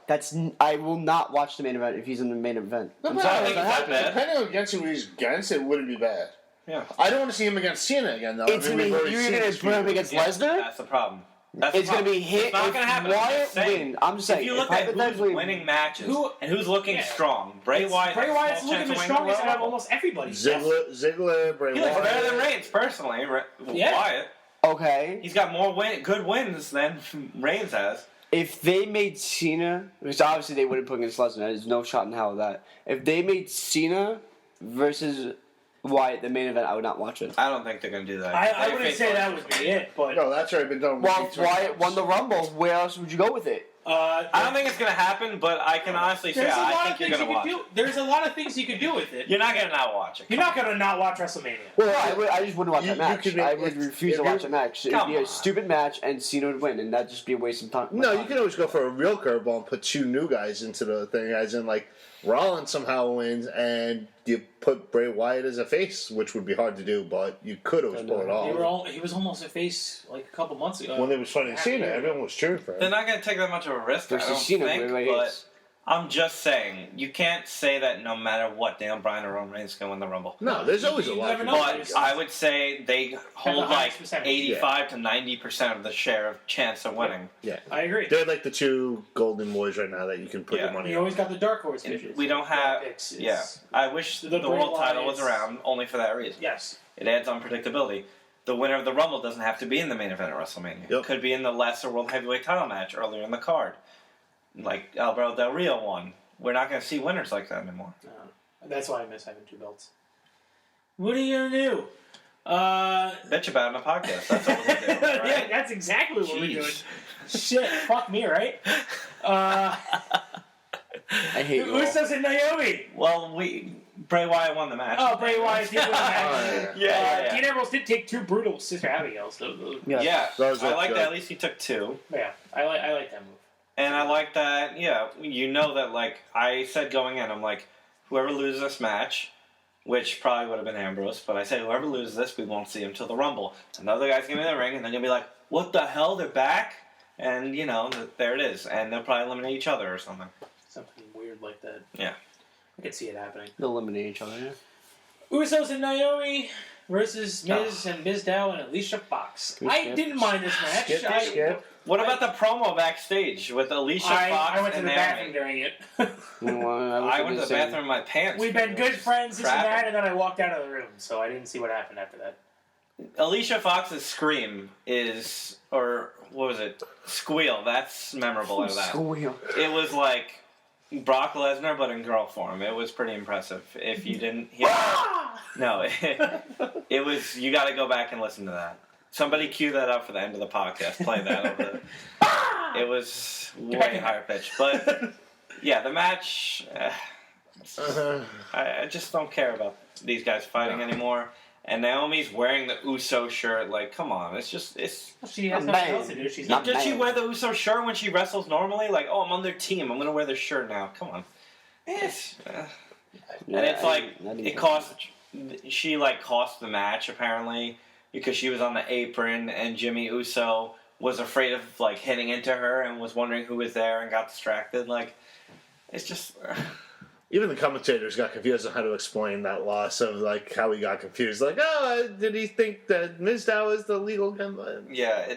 I will not watch the main event if he's in the main event. I'm but sorry. I think that's it's not that happening. bad. Depending on against who he's against, it wouldn't be bad. Yeah. I don't want to see him against Cena again, though. It's I mean, gonna we've be, already you're seen going this to put him feud. against Yeah, Lesnar? That's the problem. That's It's the going to problem. be hit It's not if going to happen. I'm Wyatt just saying. win. I'm just saying. If you if look at who's hypothetically- winning matches Who- and who's looking Yeah. strong, Bray Wyatt. Bray has a Wyatt's small looking chance the of winning strongest Royal out of Rumble. almost everybody. Ziggler, Bray He looks Wyatt. better than Reigns, personally. Yeah. Wyatt. Okay. He's got more good wins than Reigns has. If they made Cena, which obviously they wouldn't put against Lesnar, there's no shot in hell of that. If they made Cena versus Wyatt the main event, I would not watch it. I don't think they're going to do that. I They wouldn't face say that Lesnar. would be it, but No, that's already been done. Well, with Wyatt won the Rumble. Where else would you go with it? I don't think it's going to happen, but I can honestly say there's a I lot think of you're things going you to could watch do. it. There's a lot of things you could do with it. You're not going to not watch it. You're not gonna not watch WrestleMania. Well, I just wouldn't watch You- that you match. could be- I would if- refuse to if watch you- a match. It would Come be a on. stupid match, and Cena would win, and that'd just be a waste of time. No, you can always go for a real curveball and put two new guys into the thing, as in like Rollins somehow wins, and you put Bray Wyatt as a face, which would be hard to do, but you could always pull it off. He was almost a face like a couple months ago. When they was fighting Cena, Yeah. everyone was cheering for They're him. not going to take that much of a risk, I Versus don't Cena, think, Bray but Wyatt. I'm just saying, you can't say that no matter what, Dan Bryan or Roman Reigns is going to win the Rumble. No, there's always a You lot. never of know. people. But I would say they hold highest like percentage. 85 to 90% of the share of chance of winning. Yeah, I agree. they're like the two golden boys right now that you can put Yeah. your money You on. always got the dark horse And pitches. we don't have. Picks. Yeah, I wish The the Bray world title was Wyatts. around only for that reason. Yes. It adds unpredictability. The winner of the Rumble doesn't have to be in the main event of WrestleMania. Yep. It could be in the lesser world heavyweight title match earlier in the card, like Alberto Del Rio won. We're not going to see winners like that anymore. That's why I miss having two belts. What are you gonna do? Bitch about it on a podcast. That's what we're doing, right? Yeah, that's exactly what we're doing. Jeez. Shit, fuck me, right? I hate you all. Usos and Naomi. Well, Bray Wyatt won the match. Oh, Bray Wyatt did win the match. Yeah. Dean Ambrose did take two brutal Sister Abigails. Those- Yeah. Yeah, Those I look like good. that. At least he took two. Yeah, I like that move. And I like that, yeah, you know that, like, I said going in, I'm like, whoever loses this match, which probably would have been Ambrose, but I said whoever loses this, we won't see him till the Rumble. Another guy's going to be in the ring, and then you'll be like, what the hell, they're back? And, you know, there it is. And they'll probably eliminate each other or something. Something weird like that. Yeah. I could see it happening. They'll eliminate each other. Yeah. Usos and Naomi versus Miz and Miz Dow and Alicia Fox. Can we I skip? didn't mind this match. Skip. What about the promo backstage with Alicia Fox I went to and the Naomi? bathroom during it. You know what, I went to the same. bathroom in my pants. We've been good friends, this and Traffic. that, and then I walked out of the room, so I didn't see what happened after that. Alicia Fox's scream is, or what was it? Squeal. That's memorable out of that. Squeal. It was like Brock Lesnar, but in girl form. It was pretty impressive. If you didn't hear no, it was, you got to go back and listen to that. Somebody cue that up for the end of the podcast. Play that over it was way higher pitched. But, yeah, the match, I just don't care about these guys fighting anymore. And Naomi's wearing the Uso shirt. Like, come on. It's just, it's... She has Not nothing bad. else to do. She's Not not. Does she bad. wear the Uso shirt when she wrestles normally? Like, oh, I'm on their team. I'm going to wear their shirt now. Come on. It's, Yeah, and it's like, I didn't it care cost, much. she like cost the match apparently because she was on the apron and Jimmy Uso was afraid of like hitting into her and was wondering who was there and got distracted. Like, it's just, Even the commentators got confused on how to explain that loss of like how he got confused. Like, oh, did he think that Mizdow is the legal gun? yeah,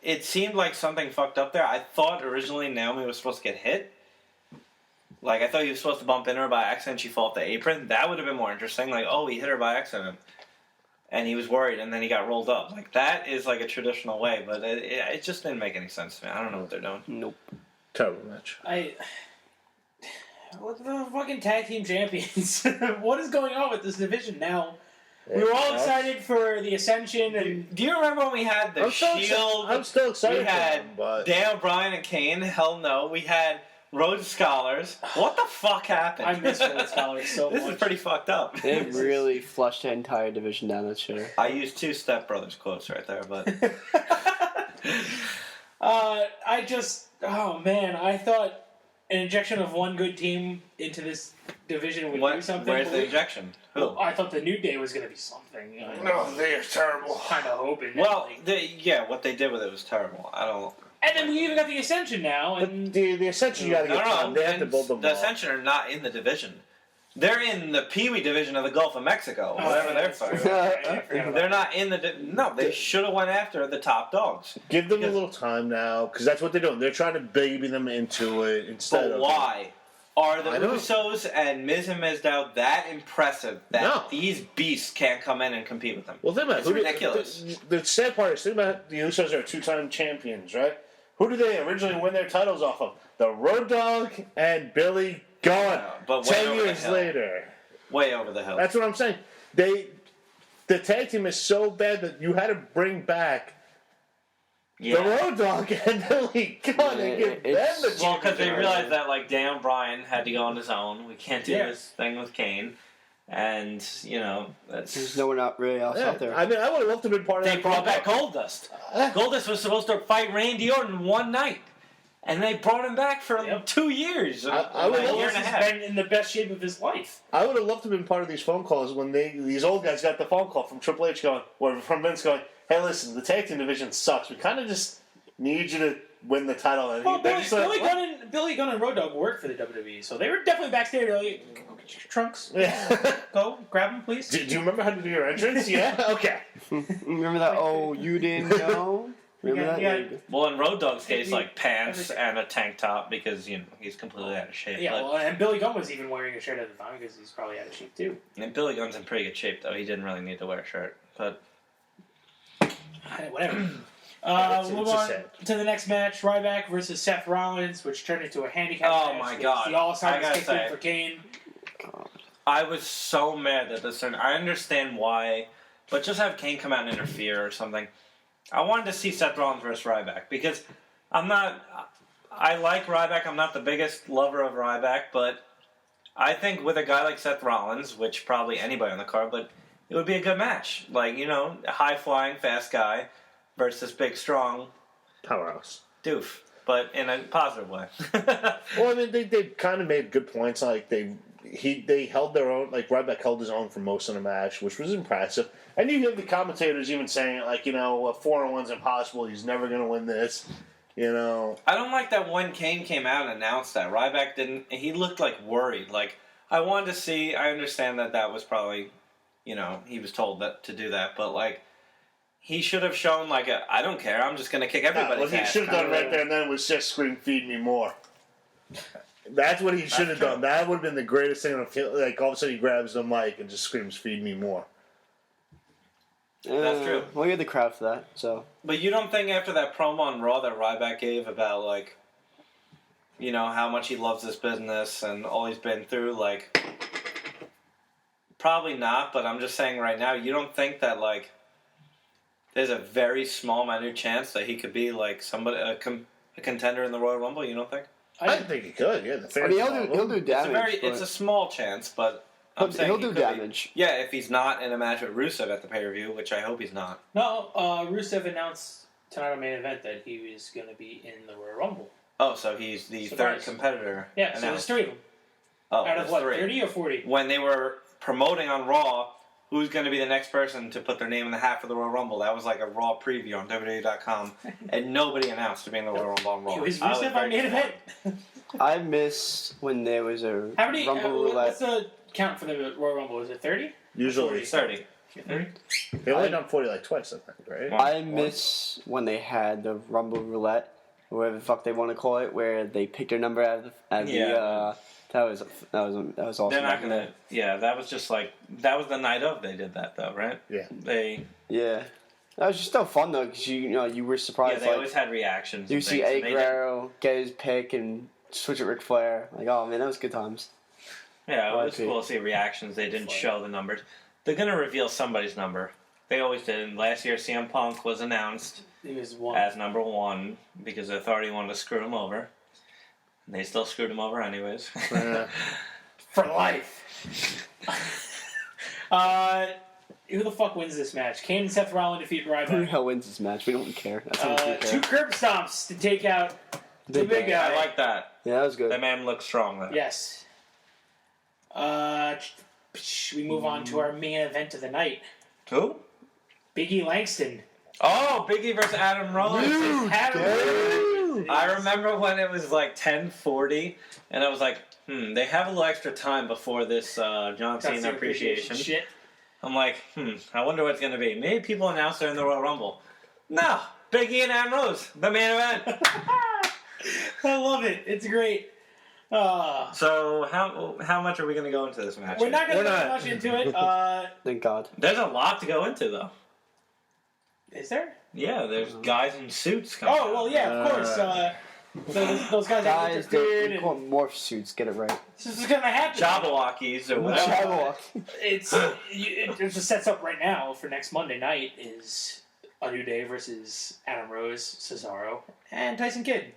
it seemed like something fucked up there. I thought originally Naomi was supposed to get hit. Like, I thought he was supposed to bump into her by accident. She fell off the apron. That would have been more interesting. Like, oh, he hit her by accident. And he was worried, and then he got rolled up. Like, that is like a traditional way, but it just didn't make any sense to me. I don't know what they're doing. Nope. Terrible match. What the fucking tag team champions? What is going on with this division now? We were all excited for the Ascension, and Do you remember when we had the I'm still Shield? I'm still excited. We for had them, but Daniel Bryan and Kane. Hell no. We had Rhodes Scholars. What the fuck happened? I miss Rhodes Scholars so This much. is pretty fucked up. They really flushed the entire division down that shitter. I used 2 Step Brothers quotes right there, but Oh man, I thought an injection of one good team into this division would do something. where's the injection? Who? Well, I thought the New Day was going to be something. No, they are terrible. Kind of hoping. Well, what they did with it was terrible. I don't. and then we even got the Ascension now, and But the Ascension, you got to get time. They have to build them the all. Ascension are not in the division. They're in the Pee Wee division of the Gulf of Mexico, whatever they're sorry. fighting. They're not in the. No, they should have went after the top dogs. Give them Because- a little time now, because that's what they're doing. They're trying to baby them into it instead But of. why? Are the I know. Usos and Miz and Mizdow that impressive that No. these beasts can't come in and compete with them? Well, think about It's it. ridiculous. The sad part is, think about the Usos are 2-time champions, right? Who did they originally win their titles off of? The Road Dogg and Billy Gunn. Yeah, but way 10 over the years hill. later. Way over the hill. That's what I'm saying. The tag team is so bad that you had to bring back the Road Dogg and Billy Gunn and give them the It's- Well, because they championship. realized that like Dan Bryan had to go on his own. We can't do Yeah. this thing with Kane, and that's. There's no one out really else Yeah, out there. I mean, I would have loved to have been part of They that. brought back Goldust. Goldust was supposed to fight Randy Orton one night, and they brought him back for Yep. 2 years. I would a love year Goldust and a has half. been in the best shape of his life. I would have loved to have been part of these phone calls when these old guys got the phone call from Triple H going, or from Vince going, "Hey, listen, the tag team division sucks. We kind of just need you to win the title." And Well, they're just like, Billy Gunn and Road Dogg worked for the WWE, so they were definitely backstage. They're like, "Go get your trunks. Yeah. Go grab them, please." do you remember how to do your entrance? Yeah. Okay. Remember that? Oh, you didn't know? Remember Yeah, that? yeah. Well, in Road Dogg's case, Every- like pants every- and a tank top because he's completely out of shape. Yeah, but, well, and Billy Gunn was even wearing a shirt at the time because he's probably out of shape too. and Billy Gunn's in pretty good shape though. He didn't really need to wear a shirt, but Whatever. It's Move a on sad. to the next match: Ryback versus Seth Rollins, which turned into a handicap Oh match. my with God. The All I Stars gotta kicked in say. for Kane. I was so mad that this turned. I understand why, but just have Kane come out and interfere or something. I wanted to see Seth Rollins versus Ryback because I'm not. I like Ryback. I'm not the biggest lover of Ryback, but I think with a guy like Seth Rollins, which probably anybody on the card, but it would be a good match. Like a high flying, fast guy versus big, strong Powerhouse. doof, but in a positive way. Well, I mean, they kind of made good points. Like they held their own. Like Ryback held his own for most of the match, which was impressive. And you hear the commentators even saying it, like, a 4-on-1's impossible. He's never going to win this. I don't like that when Kane came out and announced that. Ryback didn't. He looked like worried. Like, I wanted to see. I understand that was probably, he was told that to do that, but like, he should have shown like I don't care. I'm just gonna kick everybody's What he ass. should have done right there and then was just scream, "Feed me more." That's what he should have done. That would have been the greatest thing. Like all of a sudden, he grabs the mic and just screams, "Feed me more." That's true. Well, you had the crowd for that, so. But you don't think after that promo on Raw that Ryback gave about like, how much he loves this business and all he's been through, like, probably not. But I'm just saying right now, you don't think that like, there's a very small, minute chance that he could be like somebody a contender in the Royal Rumble. You don't think? I think he could. Yeah, the I fans mean, love he'll him. do It's damage. it's a small chance, but I'm saying he'll he do could be. damage. Yeah, if he's not in a match with Rusev at the pay-per-view, which I hope he's not. No, Rusev announced tonight on main event that he was going to be in the Royal Rumble. Oh, so he's the Surprise. third competitor. Yeah, so there's announced. 3 of them. Oh, Out of there's what, three. 30 or 40? When they were promoting on Raw, who's going to be the next person to put their name in the hat for the Royal Rumble? That was like a Raw preview on WWE.com, and nobody announced to be in the Royal Rumble on Raw. It was I was Rusev very on main event. disappointed. I miss when there was a How many? Rumble What's roulette. the count for the Royal Rumble? Is it 30? Usually, It's 30. 30? they only done 40 like twice, I think, right? I miss when they had the Rumble roulette, or whatever the fuck they want to call it, where they pick their number out of the. Yeah. That was awesome. They're not going to. Yeah, that was just like. That was the night of they did that, though, right? Yeah. Yeah, that was just still fun though, because you were Yeah, surprised. they like always had reactions. you and see things, Eddie and they did- Guerrero get his pick and switch it Ric Flair. Like, oh man, that was good times. Yeah, it was RIP. cool to see reactions. They didn't show the numbers. They're going to reveal somebody's number. They always did. And last year, CM Punk was announced It was 1. as number 1 because the Authority wanted to screw him over. And they still screwed him over anyways. For life. Who the fuck wins this match? Kane and Seth Rollins defeat Who the Ryback. hell wins this match? We don't care. That's what we Two care. curb stomps to take out the big guy. I like that. Yeah, that was good. That man looks strong though. Yes. We move on to our main event of the night. Who? Biggie Langston. Oh, Biggie versus Adam Rose. I remember when it was like 10:40, and I was like, they have a little extra time before this John Cena appreciation. Shit. I'm like, I wonder what it's going to be. Maybe people announce they're in the Royal Rumble. No, Biggie and Adam Rose, the main event. I love it. It's great. So how much are we going to go into this match? We're not going to We're go not. much into it. Thank God. There's a lot to go into, though. Is there? Yeah, there's guys in suits coming. Oh, well, yeah, of course. Those guys that Guys, interfered they and call them morph suits. Get it right. this is going to happen. Jabberwockies or whatever. Jabberwock. It just sets up right now for next Monday night is A New Day versus Adam Rose, Cesaro, and Tyson Kidd.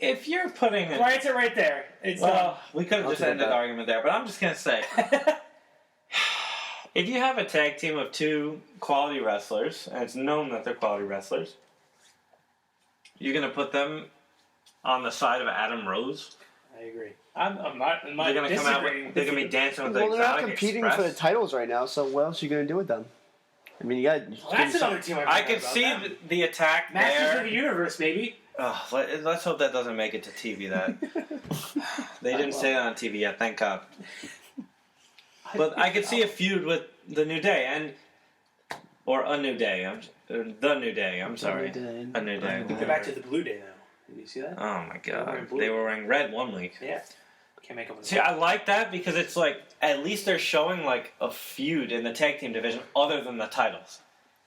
If you're putting it... Writes it right there. It's Well, we could have I'll just take ended that. the argument there, but I'm just going to say... If you have a tag team of two quality wrestlers, and it's known that they're quality wrestlers, you're going to put them on the side of Adam Rose? I agree. I'm not They're going to come out disagreeing. with, they're going to be dancing with the Well, they're not Exotic competing Express. for the titles right now, so what else are you going to do with them? I mean, you got. Well, that's another team I forgot could about see them. the attack Masters there. of the Universe, baby. Oh, let's hope that doesn't make it to TV. That they didn't say that on TV yet. Thank God. But I could see a feud with the New Day or a New Day. The New Day. I'm sorry, a New Day. Go back to the Blue Day now. Did you see that? Oh my They were wearing God, blue. they were wearing red one week. Yeah. Can't make up with See, I like that because it's like at least they're showing like a feud in the tag team division other than the titles.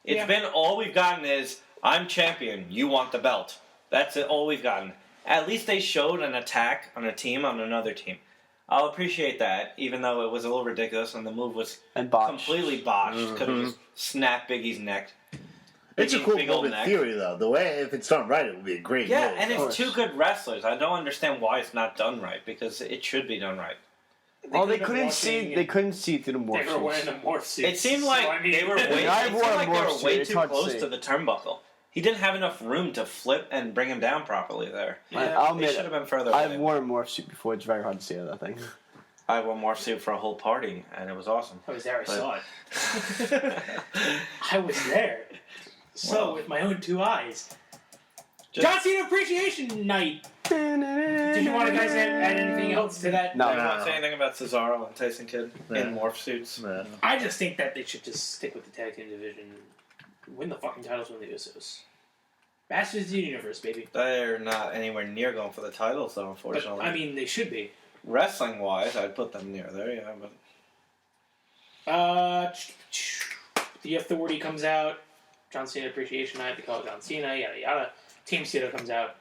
It's been all we've gotten is I'm champion, you want the belt. That's it, all we've gotten. At least they showed an attack on a team on another team. I'll appreciate that, even though it was a little ridiculous and the move was And botched. completely botched. Could have just snapped Biggie's neck. It's a Biggie's cool big move old in neck. theory, though. The way, if it's done right, it would be a great Yeah, move. and Of it's course. two good wrestlers. I don't understand why it's not done right because it should be done right. Well, they could've couldn't been see. walking They and couldn't see through the morph They were wearing suits. the morph suits. It seemed like So, I mean, they were way. I It wore seemed a like they morph were suit. way It's too hard to close see. to the turnbuckle. He didn't have enough room to flip and bring him down properly there. I'll They admit, should have been further I've away. worn a morph suit before. It's very hard to see that thing. I wore morph suit for a whole party, and it was awesome. I was there. I But- saw it. I was there. So, Well. with my own two eyes. Just- John Cena Appreciation Night. Did you want to guys add anything else to that? No. Do you want to say anything about Cesaro and Tyson Kidd in Yeah. morph suits? Yeah. I just think that they should just stick with the tag team division. Win the fucking titles from the Usos. Masters of the Universe, baby. They're not anywhere near going for the titles, though, But, unfortunately. I mean, they should be. Wrestling-wise, I'd put them near there, yeah. But The Authority comes out. John Cena Appreciation Night. They call it John Cena. Yada yada. Team Cena comes out.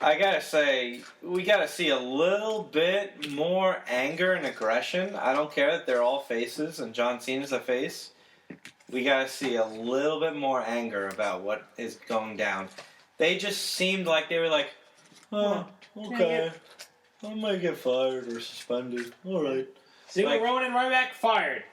I gotta say, we gotta see a little bit more anger and aggression. I don't care that they're all faces and John Cena's a face. We gotta see a little bit more anger about what is going down. They just seemed like they were like, oh, okay, I might get fired or suspended. Alright. Ziggler, Like- Rowan, and Ryback fired.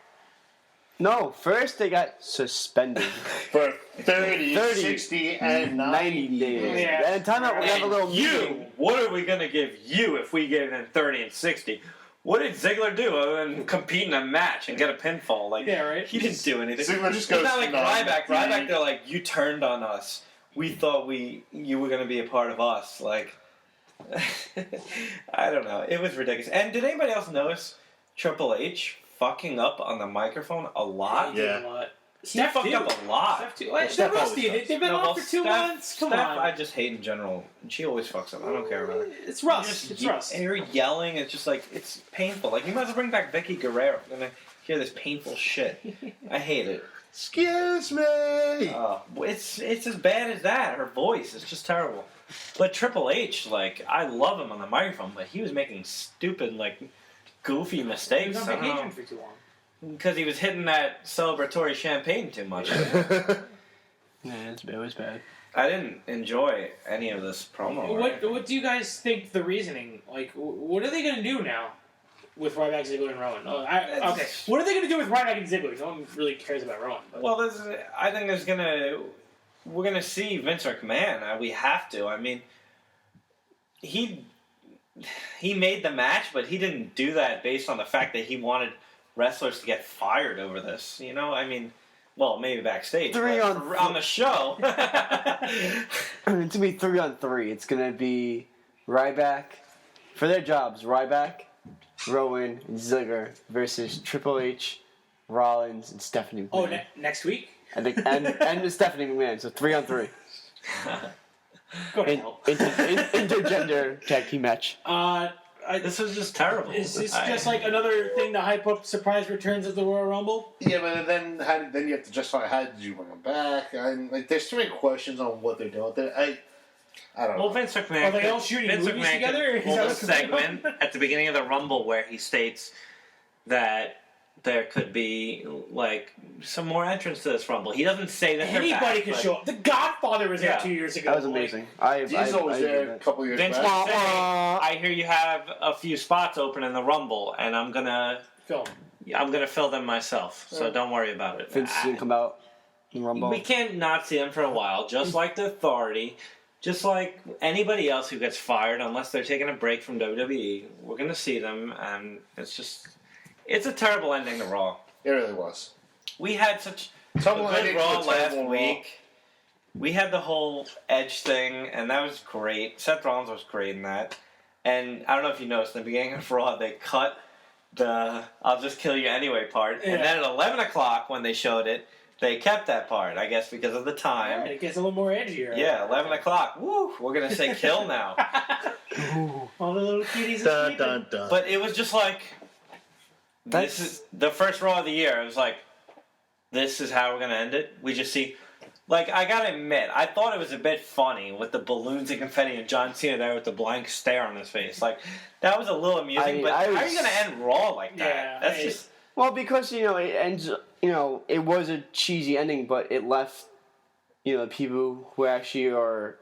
No, first they got suspended. For 30, 30, 60, and 90 days. Yeah. And time out, we have a little you, meeting. what are we gonna give you if we gave them 30 and 60? What did Ziggler do other than compete in a match and get a pinfall? Like, Yeah, right. he didn't do anything. Ziggler just It's goes, not like "No, Ryback. no." Ryback, they're like, you turned on us. We thought you were gonna be a part of us. Like, I don't know. It was ridiculous. And did anybody else notice Triple H fucking up on the microphone a lot? They did Yeah. a lot. He fucked up a lot. Steph too. Well, They're Steph always rusty. does. They've been No, off well, for 2 months. Come Steph, on. I just hate in general. She always fucks up. I don't care about her. It's rust. It's rust. And her yelling, it's just like, it's painful. Like, you might as well bring back Vicky Guerrero. I'm gonna hear this painful shit. I hate it. Excuse me. It's as bad as that. Her voice is just terrible. But Triple H, like, I love him on the microphone, but he was making stupid, like, goofy He mistakes. was on vacation for too long. Because he was hitting that celebratory champagne too much. Yeah, it was bad. I didn't enjoy any of this promo. or anything. What do you guys think the reasoning? Like, what are they going to do now with Ryback, Ziggler, and Rowan? Okay, what are they going to do with Ryback and Ziggler? No one really cares about Rowan. But. Well, I think we're gonna see Vince McMahon. We have to. I mean, he made the match, but he didn't do that based on the fact that he wanted wrestlers to get fired over this. You know, I mean, well, maybe backstage, Three but on- on the show. It's going to be 3-on-3. It's going to be Ryback. For their jobs, Ryback, Rowan, and Ziggler versus Triple H, Rollins, and Stephanie McMahon. Oh, next week? and the Stephanie McMahon. So 3-on-3. Go to hell. Intergender tag team match. This was just terrible. Is this just like another thing to hype up surprise returns of the Royal Rumble? Yeah, but then then you have to justify how did you bring them back? And like, there's too many questions on what they're doing with it. I don't know. Well, Vince McMahon. Are they all shooting Vince movies McMahon together, or is pulled that a what's going on? segment at the beginning of the Rumble where he states that there could be like some more entrants to this Rumble. He doesn't say that Anybody they're back, can but show up. The Godfather was there Yeah. 2 years ago. That was like, amazing. He's always there a couple years Vince back. was saying, I hear you have a few spots open in the Rumble, and I'm gonna Film. fill them myself. So don't worry about it. Vince didn't come out in Rumble. We can't not see him for a while, just like the Authority, just like anybody else who gets fired, unless they're taking a break from WWE. We're gonna see them, and it's a terrible ending to Raw. It really was. We had such a Terrible good ending Raw to a last terrible Raw. week. We had the whole Edge thing, and that was great. Seth Rollins was great in that. And I don't know if you noticed, in the beginning of Raw, they cut the I'll just kill you anyway part. Yeah. And then at 11 o'clock, when they showed it, they kept that part, I guess because of the time. And it gets a little more edgier. Yeah, 11 o'clock. Woo! We're going to say kill now. All the little kitties are Dun, sleeping. dun, dun. But it was just like, this is the first Raw of the year. It was like, this is how we're going to end it. We just see, like, I got to admit, I thought it was a bit funny with the balloons and confetti and John Cena there with the blank stare on his face. Like, that was a little amusing, but how are you going to end Raw like that? Yeah, That's just... Well, because it ends. It was a cheesy ending, but it left the people who actually are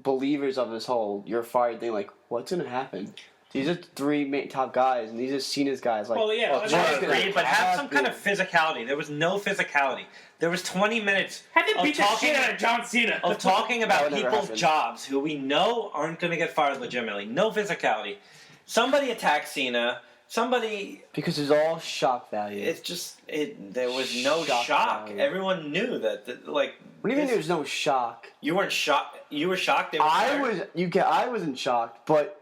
believers of this whole "you're fired" thing. Like, what's gonna happen? These are three top guys, and these are Cena's guys. Like, Well, yeah. Well, I it's mean, not I gonna agree, but have some happen. kind of physicality. There was no physicality. There was 20 minutes had to of beat the talking, shit out of John Cena. of talking That about would never people's happen. jobs who we know aren't going to get fired legitimately. No physicality. Somebody attacked Cena. Somebody. because it's all shock value. It's just there was no Shock shock. value. Everyone knew that. Like, what do you mean there's no shock? you weren't shocked? You were shocked. They were I fired? was. I wasn't shocked, but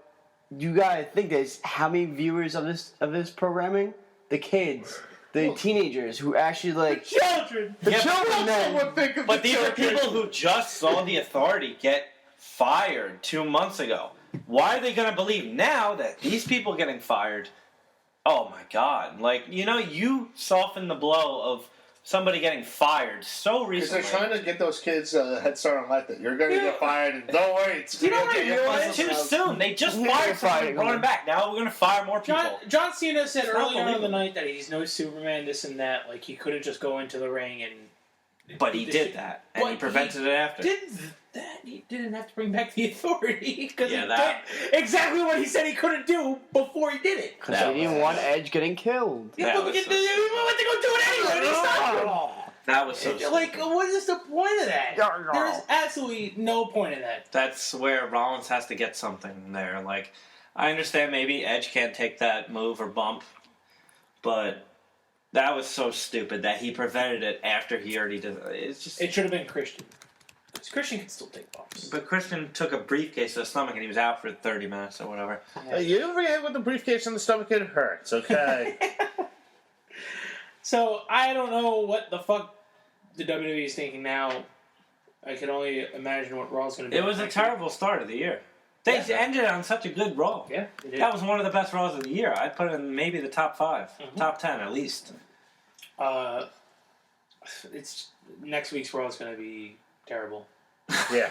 you gotta think there's how many viewers of this programming? The kids, the teenagers who actually like Children. the Yeah, children. Then Someone think of But the these are children. people who just saw the Authority get fired 2 months ago. Why are they going to believe now that these people getting fired? Oh my God! Like, you soften the blow of somebody getting fired so Because recently. they're trying to get those kids a head start on life that you're going to get fired and don't worry. It's You know gonna what I get your realized? business Too out. soon. They just Yeah, fired they're somebody, firing brought them. him back. Now we're going to fire more people. John Cena said It's not earlier on in the believable. night that he's no Superman, this and that. Like, he couldn't just go into the ring and. But he did that, and he But prevented it after. He didn't have to bring back the Authority because Yeah, he that- did exactly what he said he couldn't do before he did it. because That they didn't was- want Edge getting killed. Yeah, That but was we so went to go do it anyway. They stopped him. That was so Like, stupid. what is the point of that? Yeah, no. There's absolutely no point in that. That's where Rollins has to get something there. Like, I understand maybe Edge can't take that move or bump, but that was so stupid that he prevented it after he already did it. It's just. It should have been Christian. 'Cause Christian can still take bumps. But Christian took a briefcase to the stomach and he was out for 30 minutes or whatever. You ever get hit with the briefcase in the stomach? It hurts, okay? So I don't know what the fuck the WWE is thinking now. I can only imagine what Raw's going to do. It was a terrible start of the year. They Yeah. ended on such a good Raw. Yeah, it did. That was one of the best Raws of the year. I'd put it in maybe the top 5, top 10 at least. It's next week's Raw is going to be terrible. Yeah.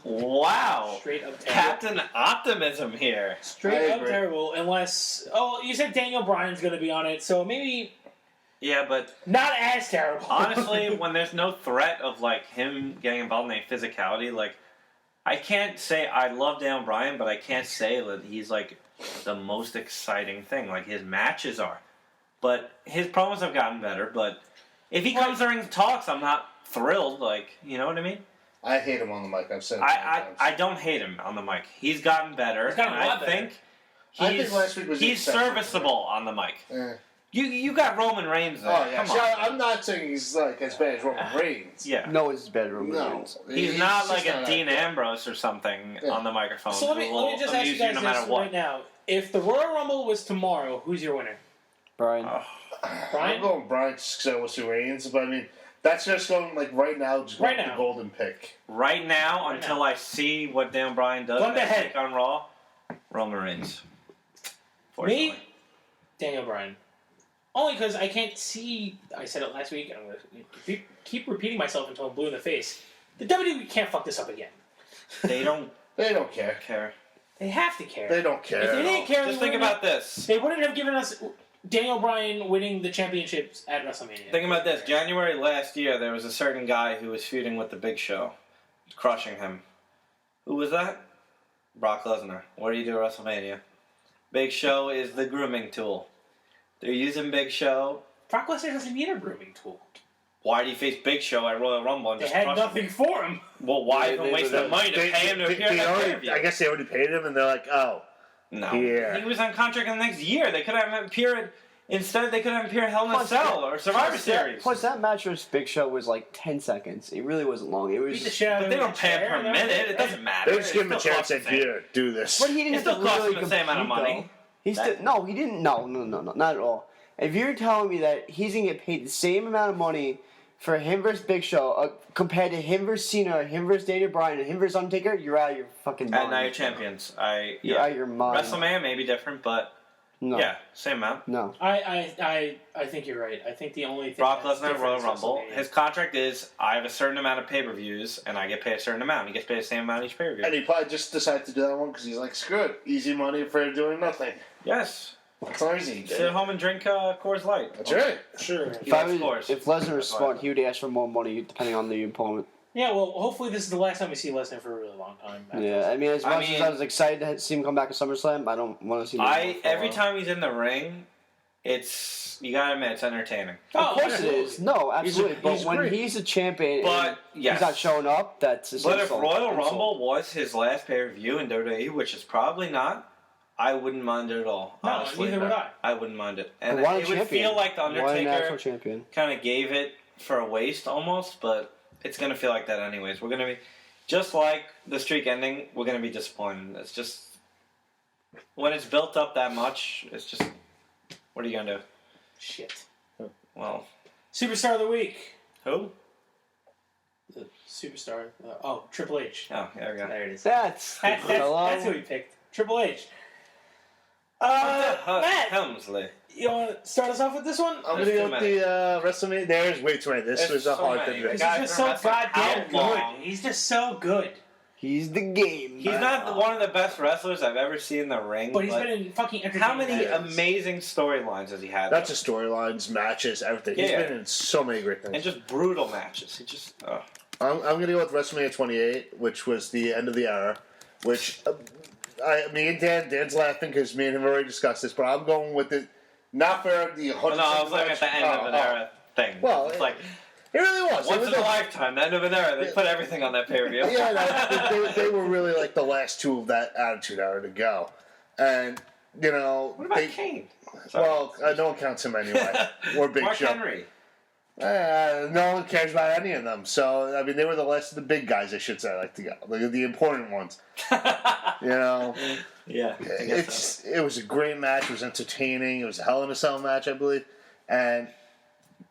Wow. Straight up terrible. Captain Optimism here. Straight I up agree. terrible. Unless, you said Daniel Bryan's going to be on it, so maybe Yeah, but Not as terrible. honestly, when there's no threat of like him getting involved in a physicality, like I can't say I love Daniel Bryan, but I can't say that he's like the most exciting thing. Like his matches are, but his promos have gotten better. But if he comes during talks, I'm not thrilled. Like you know what I mean? I hate him on the mic. I've said it many times. I don't hate him on the mic. He's gotten better. He's gotten and a lot I better. think I think last week was the he's exception. serviceable on the mic. Eh. You got Roman Reigns there. Oh yeah, Come see, on. I'm not saying he's like as bad as Roman Reigns. Yeah. No, it's better. Roman No, Reigns. He's not just like a not Dean that good. Ambrose or something Yeah. on the microphone. So let me who will just ask you amuse guys no matter this what. right now. If the Royal Rumble was tomorrow, who's your winner? Brian. Brian? I'm going Brian because I was Reigns, but I mean that's just going like right now. Just Right going now. the golden pick. Right now, Right until now. I see what Dan Bryan does Gun to next head. week on Raw, Roman Reigns. Me? Fortunately. Daniel Bryan. Only because I can't see. I said it last week, and I'm going to keep repeating myself until I'm blue in the face. The WWE can't fuck this up again. They don't They don't care. care. They have to care. They don't care. If they at didn't all. care, Just they think wouldn't about this. They wouldn't have given us Daniel Bryan winning the championships at WrestleMania. Think about this. January last year, there was a certain guy who was feuding with the Big Show, crushing him. Who was that? Brock Lesnar. What do you do at WrestleMania? Big Show is the grooming tool. They're using Big Show. Brock Lesnar doesn't need a grooming tool. Why do you face Big Show at Royal Rumble and They just had crush nothing for him. him? Well, why They- even they- waste the money to pay him to appear in that already, pay-per-view? I guess they already paid him, and they're like, oh, No. Yeah. He was on contract in the next year. They could have him appear. Instead, they could have him appear in Hell in a Plus Cell that- or Survivor plus Series. Plus, that match with Big Show was like 10 seconds. It really wasn't long. It was. Beat the shit out of But him they with don't a pay him chair per and everything. minute. It doesn't matter. they just give him a It still chance costs at the same. here, do this. But he didn't It have still to cost literally him the same amount of compete, money. though. He still no, he didn't. No, not at all. If you're telling me that he's gonna get paid the same amount of money for him versus Big Show compared to him versus Cena, him versus Daniel Bryan, and him versus Undertaker, you're out of your fucking mind. And now you're champions. You're out of your mind. WrestleMania may be different, but No. yeah, same amount. No. I think you're right. I think the only thing Brock that's Lesnar, different Royal is Rumble. WrestleMania. His contract is I have a certain amount of pay-per-views, and I get paid a certain amount. He gets paid the same amount each pay-per-view. And he probably just decided to do that one because he's like, screw it, easy money for doing nothing. Yes. That's not easy. Sit at home and drink Coors Light. That's right. Sure. If, I was, scores. if Lesnar was That's why. smart, he would ask for more money depending on the opponent. Yeah, well, hopefully this is the last time we see Lesnar for a really long time. Yeah, I mean, as I much as mean- I was excited to see him come back at SummerSlam, I don't want to see him. Every time he's in the ring, it's you gotta admit it's entertaining. Of course absolutely. it is. No, absolutely. But he's when great. he's a champion But and yes, he's not showing up, that's his but if insult. Royal Insult. Rumble was his last pay-per-view in WWE, which is probably not, I wouldn't mind it at all. No, honestly, neither would I. I wouldn't mind it, and Why it a would champion? feel like the Why a national Undertaker champion? kind of gave it for a waste almost, but it's gonna feel like that anyways. We're gonna be just like the streak ending. We're gonna be disappointed. It's just when it's built up that much. It's just what are you gonna do? Shit. Well, Superstar of the week. who? The superstar. Triple H. Oh, there we go. There it is. That's That's who he picked. Triple H. Matt, Helmsley. you want to start us off with this one? I'm There's going to too go with the WrestleMania. There's way too many. This There's was a so hard many. thing to The pick. He's guy just from so wrestling, goddamn how good. long? He's just so good. He's the game. He's not one of the best wrestlers I've ever seen in the ring. But he's been in fucking entertaining how many matches. amazing storylines has he had? Not just storylines, matches, everything. He's Yeah. been in so many great and things. just brutal matches. He just I'm going to go with WrestleMania 28, which was the end of the era, which me and Dan's laughing because me and him already discussed this, but I'm going with it. Not for the 100. no, I was looking at the end of an era thing. Well, it's like It really was. It once was in a the- lifetime, the end of an era. They put everything on that pay-per-view. Yeah, they were really like the last two of that Attitude Era to go, and you know, What about they, Kane? Sorry. well, no one counts him anyway, or Big Mark Show. Henry. No one cares about any of them. So I mean, they were the last of the big guys, I should say, like the important ones. You know, Yeah, I guess so. it was a great match. It was entertaining. It was a Hell in a Cell match, I believe, and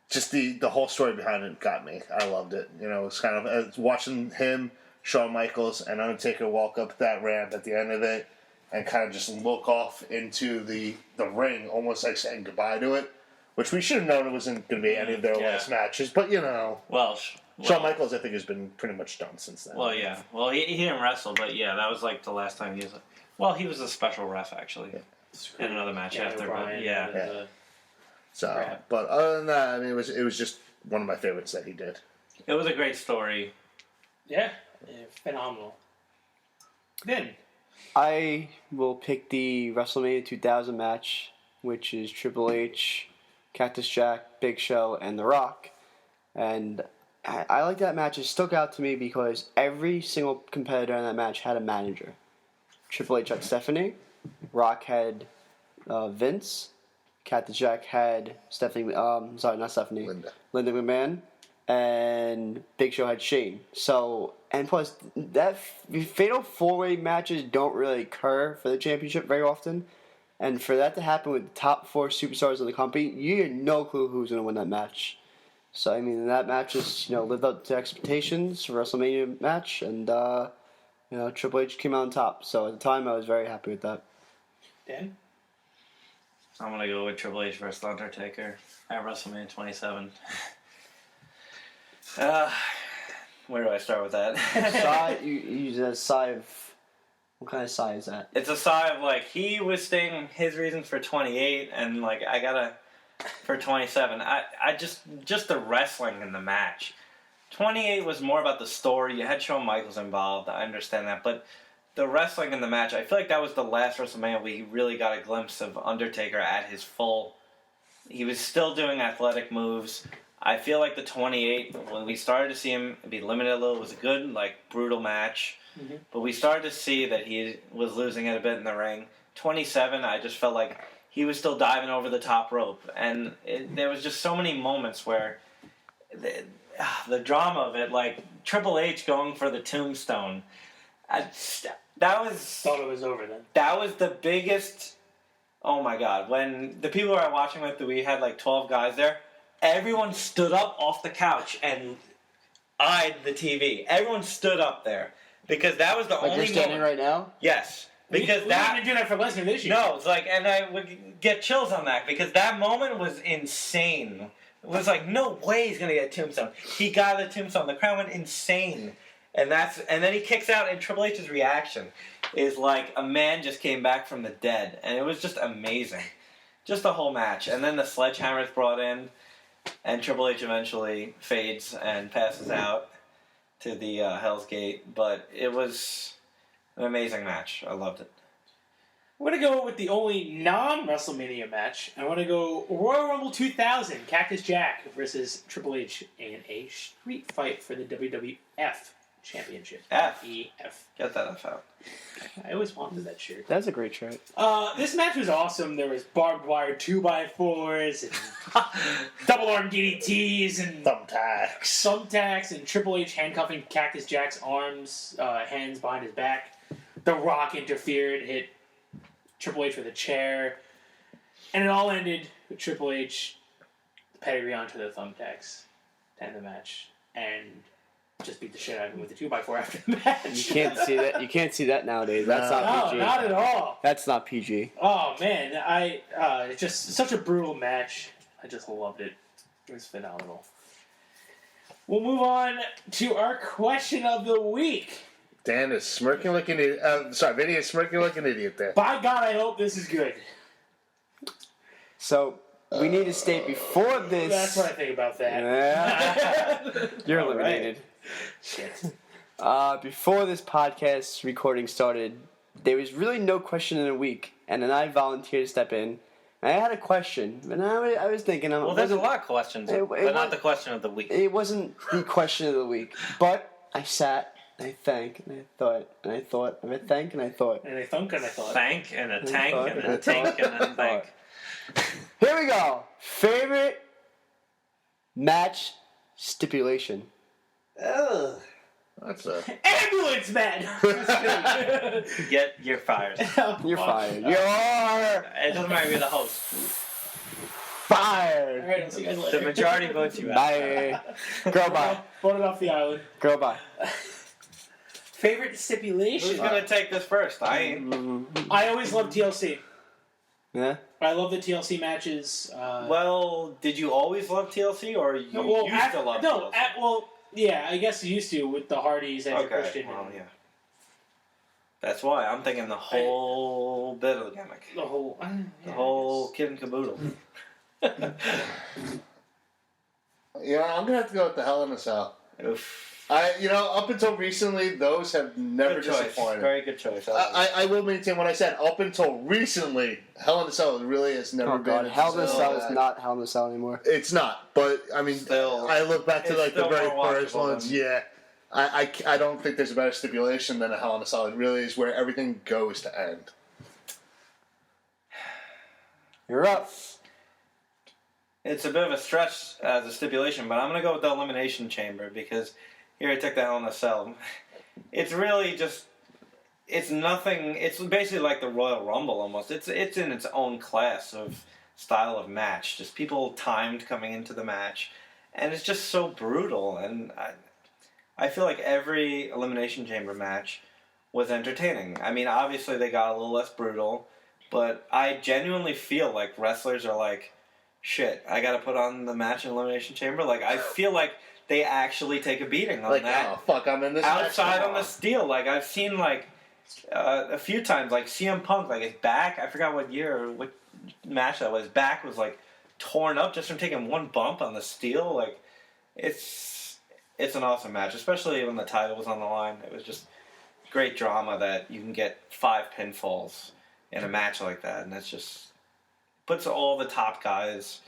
just the whole story behind it got me. I loved it. You know, it's kind of watching him, Shawn Michaels, and Undertaker walk up that ramp at the end of it, and kind of just look off into the ring, almost like saying goodbye to it. Which we should have known it wasn't going to be any of their Yeah. last matches, but you know, Well, Shawn Michaels I think has been pretty much done since then. Well, yeah. Well, he didn't wrestle, but yeah, that was like the last time he was. Well, he was a special ref actually in another match Yeah, after. O'Brien, But yeah, Yeah. So, Crap. but other than that, I mean, it was just one of my favorites that he did. It was a great story. Yeah, phenomenal. Then, I will pick the WrestleMania 2000 match, which is Triple H, Cactus Jack, Big Show, and The Rock. And I like that match. It stuck out to me because every single competitor in that match had a manager. Triple H had Stephanie, Rock had Vince, Cactus Jack had Stephanie. Sorry, not Stephanie. Linda McMahon, and Big Show had Shane. So, and plus that fatal 4-way matches don't really occur for the championship very often. And for that to happen with the top 4 superstars of the company, you had no clue who's going to win that match. So, I mean, that match just, lived up to expectations for WrestleMania match, and, Triple H came out on top. So, at the time, I was very happy with that. Dan? I'm gonna go with Triple H versus The Undertaker at WrestleMania 27. Where do I start with that? Sigh, you use a sigh of... What kind of sigh is that? It's a sigh of like he was stating his reasons for 28, and like I gotta for 27. I just the wrestling in the match. 28 was more about the story. You had Shawn Michaels involved. I understand that, but the wrestling in the match, I feel like that was the last WrestleMania we really got a glimpse of Undertaker at his full. He was still doing athletic moves. I feel like the 28, when we started to see him be limited a little, was a good, like, brutal match. Mm-hmm. But we started to see that he was losing it a bit in the ring. 27, I just felt like he was still diving over the top rope. And there was just so many moments where the drama of it, like Triple H going for the tombstone, that was... Thought it was over then. That was the biggest... Oh my God. When the people I was watching with, we had like 12 guys there, everyone stood up off the couch and eyed the TV. Everyone stood up there. Because that was the Like only you're standing moment. right now? Yes. Because we that... didn't do that for Lesnar this year. No, it's like, and I would get chills on that because that moment was insane. It was like, no way he's gonna get a tombstone. He got a tombstone. The crowd went insane, and then he kicks out, and Triple H's reaction is like a man just came back from the dead, and it was just amazing, just the whole match. And then the sledgehammer is brought in, and Triple H eventually fades and passes out to the Hell's Gate. But it was an amazing match. I loved it. I'm going to go with the only non-WrestleMania match. I want to go Royal Rumble 2000, Cactus Jack versus Triple H in a street fight for the WWF Championship. F. EF. Get that F out. I always wanted that shirt. That's a great shirt. This match was awesome. There was barbed wire 2x4s and double arm DDTs and thumbtacks and Triple H handcuffing Cactus Jack's arms, hands behind his back. The Rock interfered, hit Triple H with a chair, and it all ended with Triple H pedigree onto the thumbtacks to end the match, and just beat the shit out of him with the 2x4 after the match. You can't see that. You can't see that nowadays. That's not No, PG. not at all. That's not PG. Oh man, it's just such a brutal match. I just loved it. It was phenomenal. We'll move on to our question of the week. Dan is smirking like an idiot. Vinny is smirking like an idiot there. By God, I hope this is good. So we need to state before this. That's what I think about that. Yeah. You're All eliminated. Shit. Before this podcast recording started, there was really no question in a week, and then I volunteered to step in. And I had a question, and I was thinking, Well, there's a lot of questions, but not was- the question of the week. It wasn't the question of the week, but I sat, and I think, and I thought, and I thought, and I think, and I thought. And I thunk and I thought. Thank and a tank thought, and and a I tank thought, and a and I tank. Here we go. Favorite match stipulation. Ugh. That's a Ambulance man! You're fired. You're fired. You're It doesn't matter if you're the host. fired. Alright, I'll see you guys The later. majority votes you out. Bye. Girl, bye. Voted off the island. Girl, bye. Favorite stipulation? Who's gonna take this first? I ain't. I always loved TLC. Yeah? I love the TLC matches. Well, did you always love TLC, or you used to love TLC? Yeah, I guess you used to with the Hardys and Okay, Christian. well, and yeah. That's why I'm thinking the whole bit of the gimmick. The whole. The whole kid and caboodle. Yeah, I'm gonna have to go with the Hell in a Cell. Oof. Up until recently, those have never Good choice. disappointed. Very good choice. I like it. I will maintain what I said. Up until recently, Hell in a Cell really has never Oh been. god, Hell in a Cell is that- not Hell in a Cell anymore. It's not, but I mean, Still- I look back to it's like the still very more first watchable ones. than- Yeah, I don't think there's a better stipulation than a Hell in a Cell. It really is where everything goes to end. You're up. It's a bit of a stretch as a stipulation, but I'm going to go with the Elimination Chamber because here I took the Hell in a Cell. It's really just, it's nothing, it's basically like the Royal Rumble almost. It's in its own class of style of match. Just people timed coming into the match. And it's just so brutal. And I feel like every Elimination Chamber match was entertaining. I mean, obviously they got a little less brutal, but I genuinely feel like wrestlers are like, shit, I gotta put on the match in Elimination Chamber. Like, I feel like they actually take a beating on Like, that. oh fuck, I'm in this match Outside on tomorrow. the steel, like, I've seen, like, a few times, like, CM Punk, like, his back, I forgot what year or what match that was, his back was, like, torn up just from taking one bump on the steel. Like, it's an awesome match, especially when the title was on the line. It was just great drama that you can get 5 pinfalls in a match like that, and that's just puts all the top guys.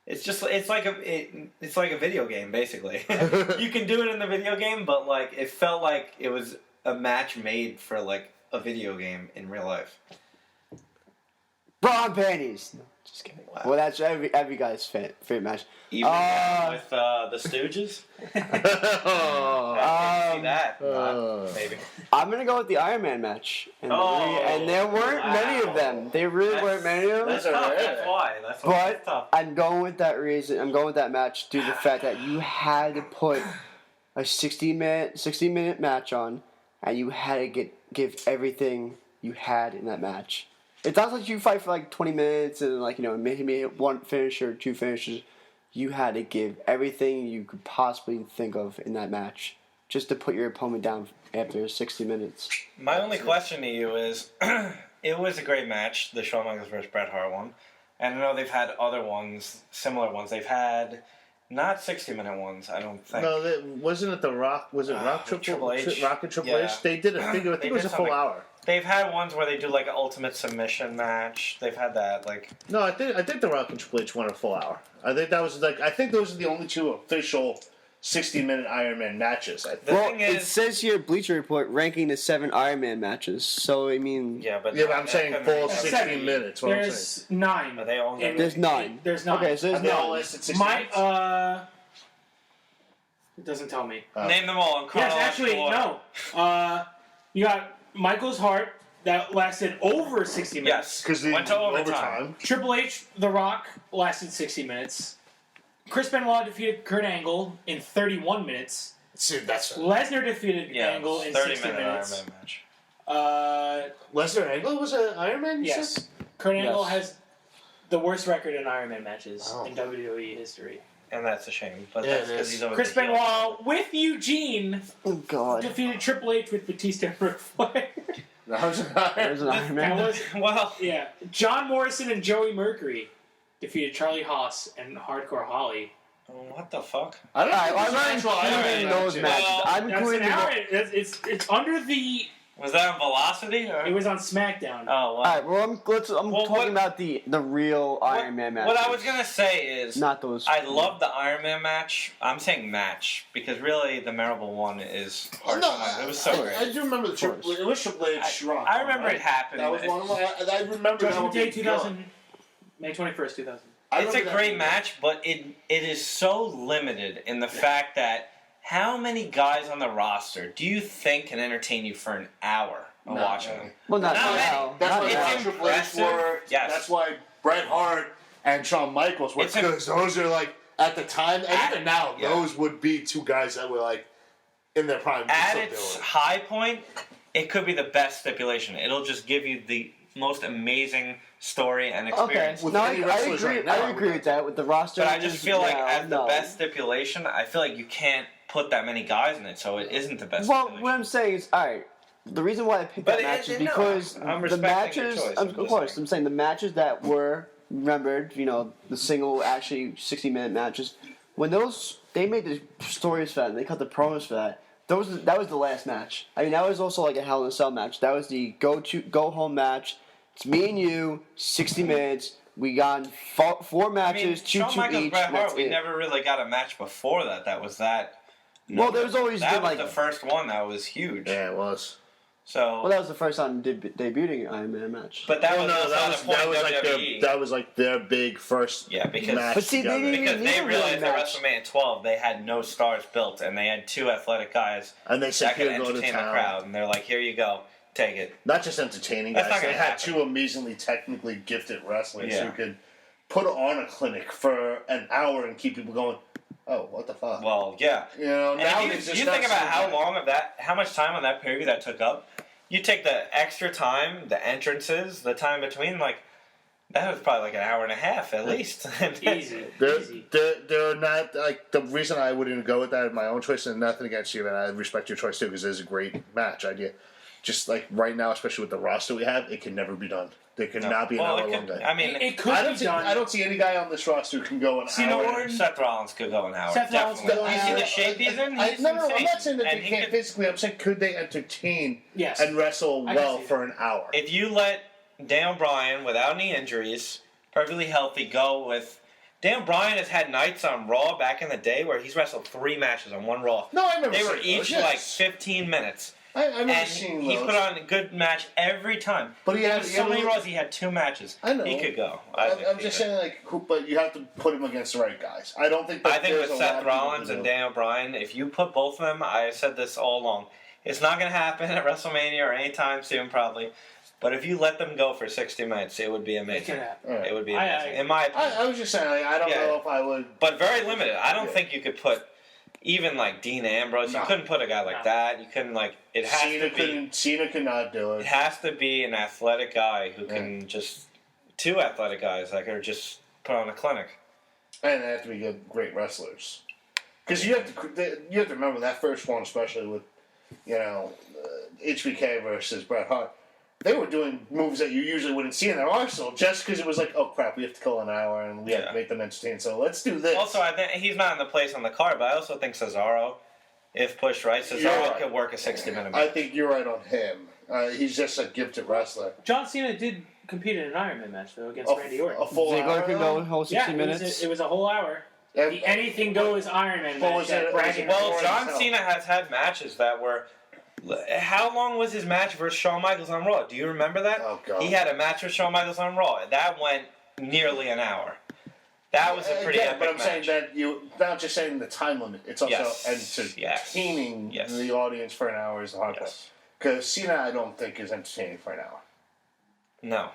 It's like a video game basically. You can do it in the video game, but like it felt like it was a match made for like a video game in real life. Bra and panties. No, just kidding. Wow. Well, that's every guy's favorite match. Even with the Stooges. See that? Maybe. I'm gonna go with the Iron Man match, and, Oh, and there weren't many of them. There really weren't many of them. That's Those are tough. rare. That's why. That's why it's But tough. I'm going with that reason. I'm going with that match due to the fact that you had to put a 60-minute match on, and you had to give everything you had in that match. It's not like you fight for like 20 minutes and like maybe one finisher or 2 finishes. You had to give everything you could possibly think of in that match just to put your opponent down after 60 minutes. My only question to you is, it was a great match, the Shawn Michaels versus Bret Hart one. And I know they've had other ones, similar ones. They've had not 60-minute ones, I don't think. No, wasn't it the Rock? Was it Rock with Triple H? Rock and Triple Yeah. H? They did a figure. I They think it was did a full something. hour. They've had ones where they do like an ultimate submission match. They've had that, like... No, I think the Rock and Triple H won a full hour. I think those are the only 2 official 60-minute Iron Man matches. I think. The Well, thing it is... says here, Bleacher Report, ranking the 7 Iron Man matches. So, I mean... Yeah, but I'm saying that full couldn't be- 60 7. minutes. What I'm saying. There's 9. Are they all In- There's 9. There's 9. Okay, so there's And they all 9. listed 60 My minutes. it doesn't tell me. Name them all in Yes, chronological actually, order. no. You got Michael's Heart that lasted over 60 minutes. Yes, Because they went to overtime. Triple H, The Rock lasted 60 minutes. Chris Benoit defeated Kurt Angle in 31 minutes. See, that's Lesnar defeated Yeah, Angle in 30 60 minute minutes. Iron Man match. Lesnar Angle was an Iron Man. You said? Yes. Kurt Angle Yes. has the worst record in Iron Man matches Oh. in WWE history. And that's a shame, but Yeah, that's it because is. he's always Chris a heel. Benoit with Eugene Oh, God. defeated Triple H with Batista and Ric Flair. That was an Iron There's an Iron That Man. was, Well, yeah. John Morrison and Joey Mercury defeated Charlie Haas and Hardcore Holly. what the fuck? I don't Alright, know. well, I'm not including those matches. Well, I'm That's including an hour. the... It's under the. Was that on Velocity? Or? It was on SmackDown. Oh, wow. Alright, well, I'm Well, talking what- about the real Iron Man matches. What I was gonna say is, Not those... I love the Iron Man match. I'm saying match because really the memorable one is Hard No, Times. It was so I great. do remember the Triple. It was Triple H. Rock, I remember right? it happening. That was one of my. I remember that Judgment one Day being 2000, May 21st, 2000. I It's a remember that great being match, but it is so limited in the fact that how many guys on the roster do you think can entertain you for an hour of No. watching them? Well, not Not now. many. That's Not why now. It's Triple H impressive. worked. Yes. That's why Bret Hart and Shawn Michaels worked It's because those are like at the time and even now yeah. those would be 2 guys that were like in their prime. At still its doing it. high point, it could be the best stipulation. It'll just give you the most amazing story and Okay, experience. With no, any I wrestlers agree. right now, I agree with that. With the roster, But I just feel like now, as the no. best stipulation, I feel like you can't put that many guys in it, so it isn't the best Well, stipulation. what I'm saying is, all right. The reason why I picked But that match is no, because I'm the respecting your matches, choice, of I'm just course, saying. I'm saying the matches that were remembered, the single actually 60-minute matches. When they made the stories for that, and they cut the promos for that. That was the last match. I mean, that was also like a Hell in a Cell match. That was the go home match. It's me and you, 60 minutes. We got four matches, two Shawn Michaels, each. Bret and that's Hart, we it. never really got a match before that. That was that. Well, there's always that been was like. the first one that was huge. Yeah, it was. So, Well, that was the first time debuting Iron Man match. but that Well, was no, also that was the point that was of like WWE. that was like their big first Yeah, because- match But see, they together. didn't Because need they a real realized at match. WrestleMania 12 they had no stars built, and they had two athletic guys and they said that could here go to entertain the town. crowd. And they're like, "Here you go, take it." Not just entertaining That's guys. not They gonna had happen. two amazingly technically gifted wrestlers Yeah. who could put on a clinic for an hour and keep people going. Oh, what the fuck? Well, yeah. Now And it's if just you not think about so how much time on that pay-per-view that took up, you take the extra time, the entrances, the time between, like, that was probably like an hour and a half at least. Easy. They're, Easy. they're not like the reason I wouldn't go with that is my own choice and nothing against you, and I respect your choice too because it is a great match idea. Just like right now, especially with the roster we have, it can never be done. There could not be an Well, hour it long could, day. I mean, It could I be don't see. done. I don't see any guy on this roster who can go an Cena hour. Orton? Seth Rollins could go an hour. Seth Rollins definitely. could go an You see hour. the shape he's in? No, He's I'm insane. not saying that And they he can't could- physically. I'm saying could they entertain Yes. and wrestle I can well see for an hour? If you let Daniel Bryan, without any injuries, perfectly healthy, go with. Daniel Bryan has had nights on Raw back in the day where he's wrestled 3 matches on one Raw. No, I remember They were seeing each those, like yes. 15 minutes. I remember And seeing he those. put on a good match every time. But he had- There was he so had many a- Raws, he had 2 matches. I know. He could go. I'm just saying, like, but you have to put him against the right guys. I don't think. That I think there's with a lot Seth of people Rollins who and do. Daniel Bryan, if you put both of them, I said this all along, it's not going to happen at WrestleMania or anytime soon, probably. But if you let them go for 60 minutes, it would be It could amazing. happen. All right. It would be I- amazing, in my opinion. I was just saying, like, I don't Yeah. know if I would. But very limited. I don't Yeah. think you could put even like Dean Ambrose. You No. couldn't put a guy like No. that. You couldn't like. It has Cena to be. couldn't. Cena could not do It it. has to be an athletic guy who can just 2 athletic guys that can just put on a clinic. And they have to be good, great wrestlers. Because you have to remember that first one, especially with HBK versus Bret Hart. They were doing moves that you usually wouldn't see in their arsenal, just because it was like, oh crap, we have to kill an hour and we have Yeah. to make them entertain. So let's do this. Also, I think he's not in the place on the card, but I also think Cesaro, if pushed right, You're Cesaro right. could work a 60-minute I match. think you're right on him. He's just a gifted wrestler. John Cena did compete in an Iron Man match though against Randy Orton. A full Ziggler hour. can go whole 60 yeah, minutes. It was a whole hour. And- The anything goes Iron Man But match. was that it- Bragging was it- Well, Rights- John hell. Cena has had matches that were. How long was his match versus Shawn Michaels on Raw? Do you remember that? Oh, God. He had a match with Shawn Michaels on Raw. That went nearly an hour. That was a pretty Again, epic but I'm match. saying that you not just saying the time limit. It's also Yes. entertaining Yes. the audience for an hour is the hard part. Yes. Because Cena, I don't think is entertaining for an hour. No.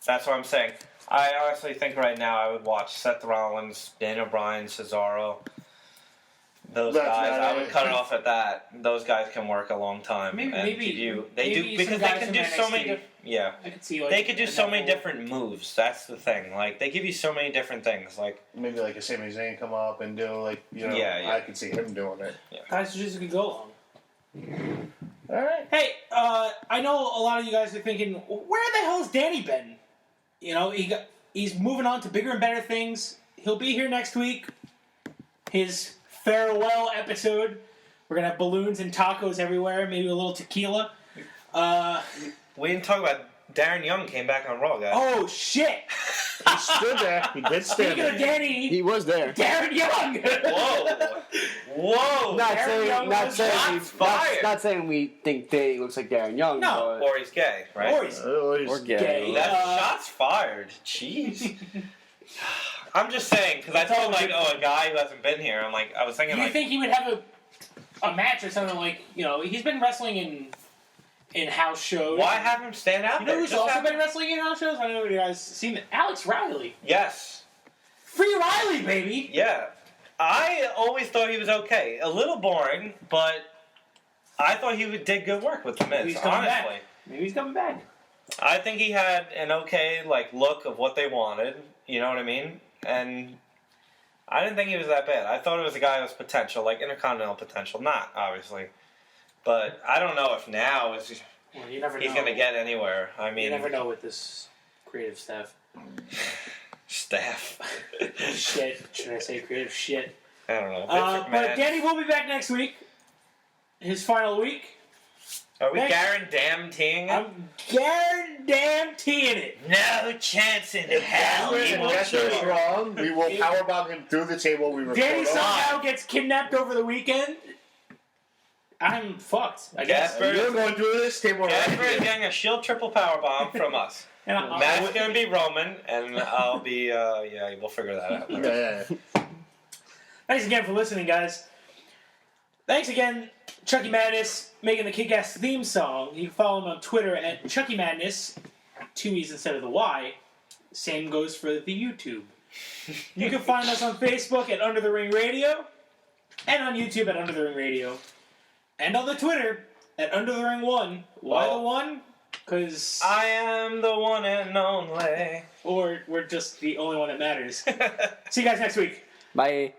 That's what I'm saying. I honestly think right now I would watch Seth Rollins, Daniel Bryan, Cesaro. Those That's guys, not I it. would cut it off at that. Those guys can work a long time. Maybe- and maybe- give you, they maybe do some because they guys can from do so many. NXT. Yeah, I could see like they could do so many another- different moves. That's the thing. Like they give you so many different things. Like Maybe like a Sami Zayn come up and do Yeah, yeah. I could see him doing it. guys who just could go long. All right. Hey, I know a lot of you guys are thinking, where the hell has Danny been? You know, he's moving on to bigger and better things. He'll be here next week. His farewell episode. We're gonna have balloons and tacos everywhere. Maybe a little tequila. we didn't talk about Darren Young came back on Raw, guys. Oh shit! He stood there. He did stand Speaking of there. Danny, He was there. Darren Young. Whoa, whoa! Not Darren saying, Young not was saying, shots we, not, fired. not saying we think Danny looks like Darren Young. No. but Or he's gay, right? Or he's Oh, he's or gay. gay. That's shots fired. Jeez. I'm just saying because I told like, oh, a guy who hasn't been here. I'm like, I was thinking Do you like, think he would have a match or something like, he's been wrestling in house shows. why have him stand out You know there? who's Just also have- been wrestling in house shows? I don't know if you guys seen it. Alex Riley. Yes. Free Riley, baby! Yeah. I always thought he was okay. A little boring, but I thought he did good work with the Miz. He's coming Honestly, back. Maybe he's coming back. I think he had an okay look of what they wanted. You know what I mean? And I didn't think he was that bad. I thought it was a guy with potential, like intercontinental potential. Not obviously, but I don't know if now Well, you never he's know. going to get anywhere. I You mean, never know with this creative stuff. Staff. Shit. Should I say creative shit? I don't know. But Danny will be back next week. His final week. Are we Thanks. guaranteeing it? I'm guaranteeing it. No chance in hell. If He will Gets show this you. wrong, we will powerbomb him through the table. We record Danny on. somehow gets kidnapped over the weekend. I'm fucked, I guess. Gasper- You're going through this table Jasper is right getting a shield triple power bomb from us. And Matt's gonna be Roman, and I'll be. Yeah, we'll figure that out. Yeah. Thanks again for listening, guys. Thanks again, Chucky Madness, making the kick-ass theme song. You can follow him on Twitter at Chucky Madness, 2 E's instead of the Y. Same goes for the YouTube. You can find us on Facebook at Under the Ring Radio, and on YouTube at Under the Ring Radio, and on the Twitter at Under the Ring 1. Why the 1? Because... I am the one and only. Or we're just the only one that matters. See you guys next week. Bye.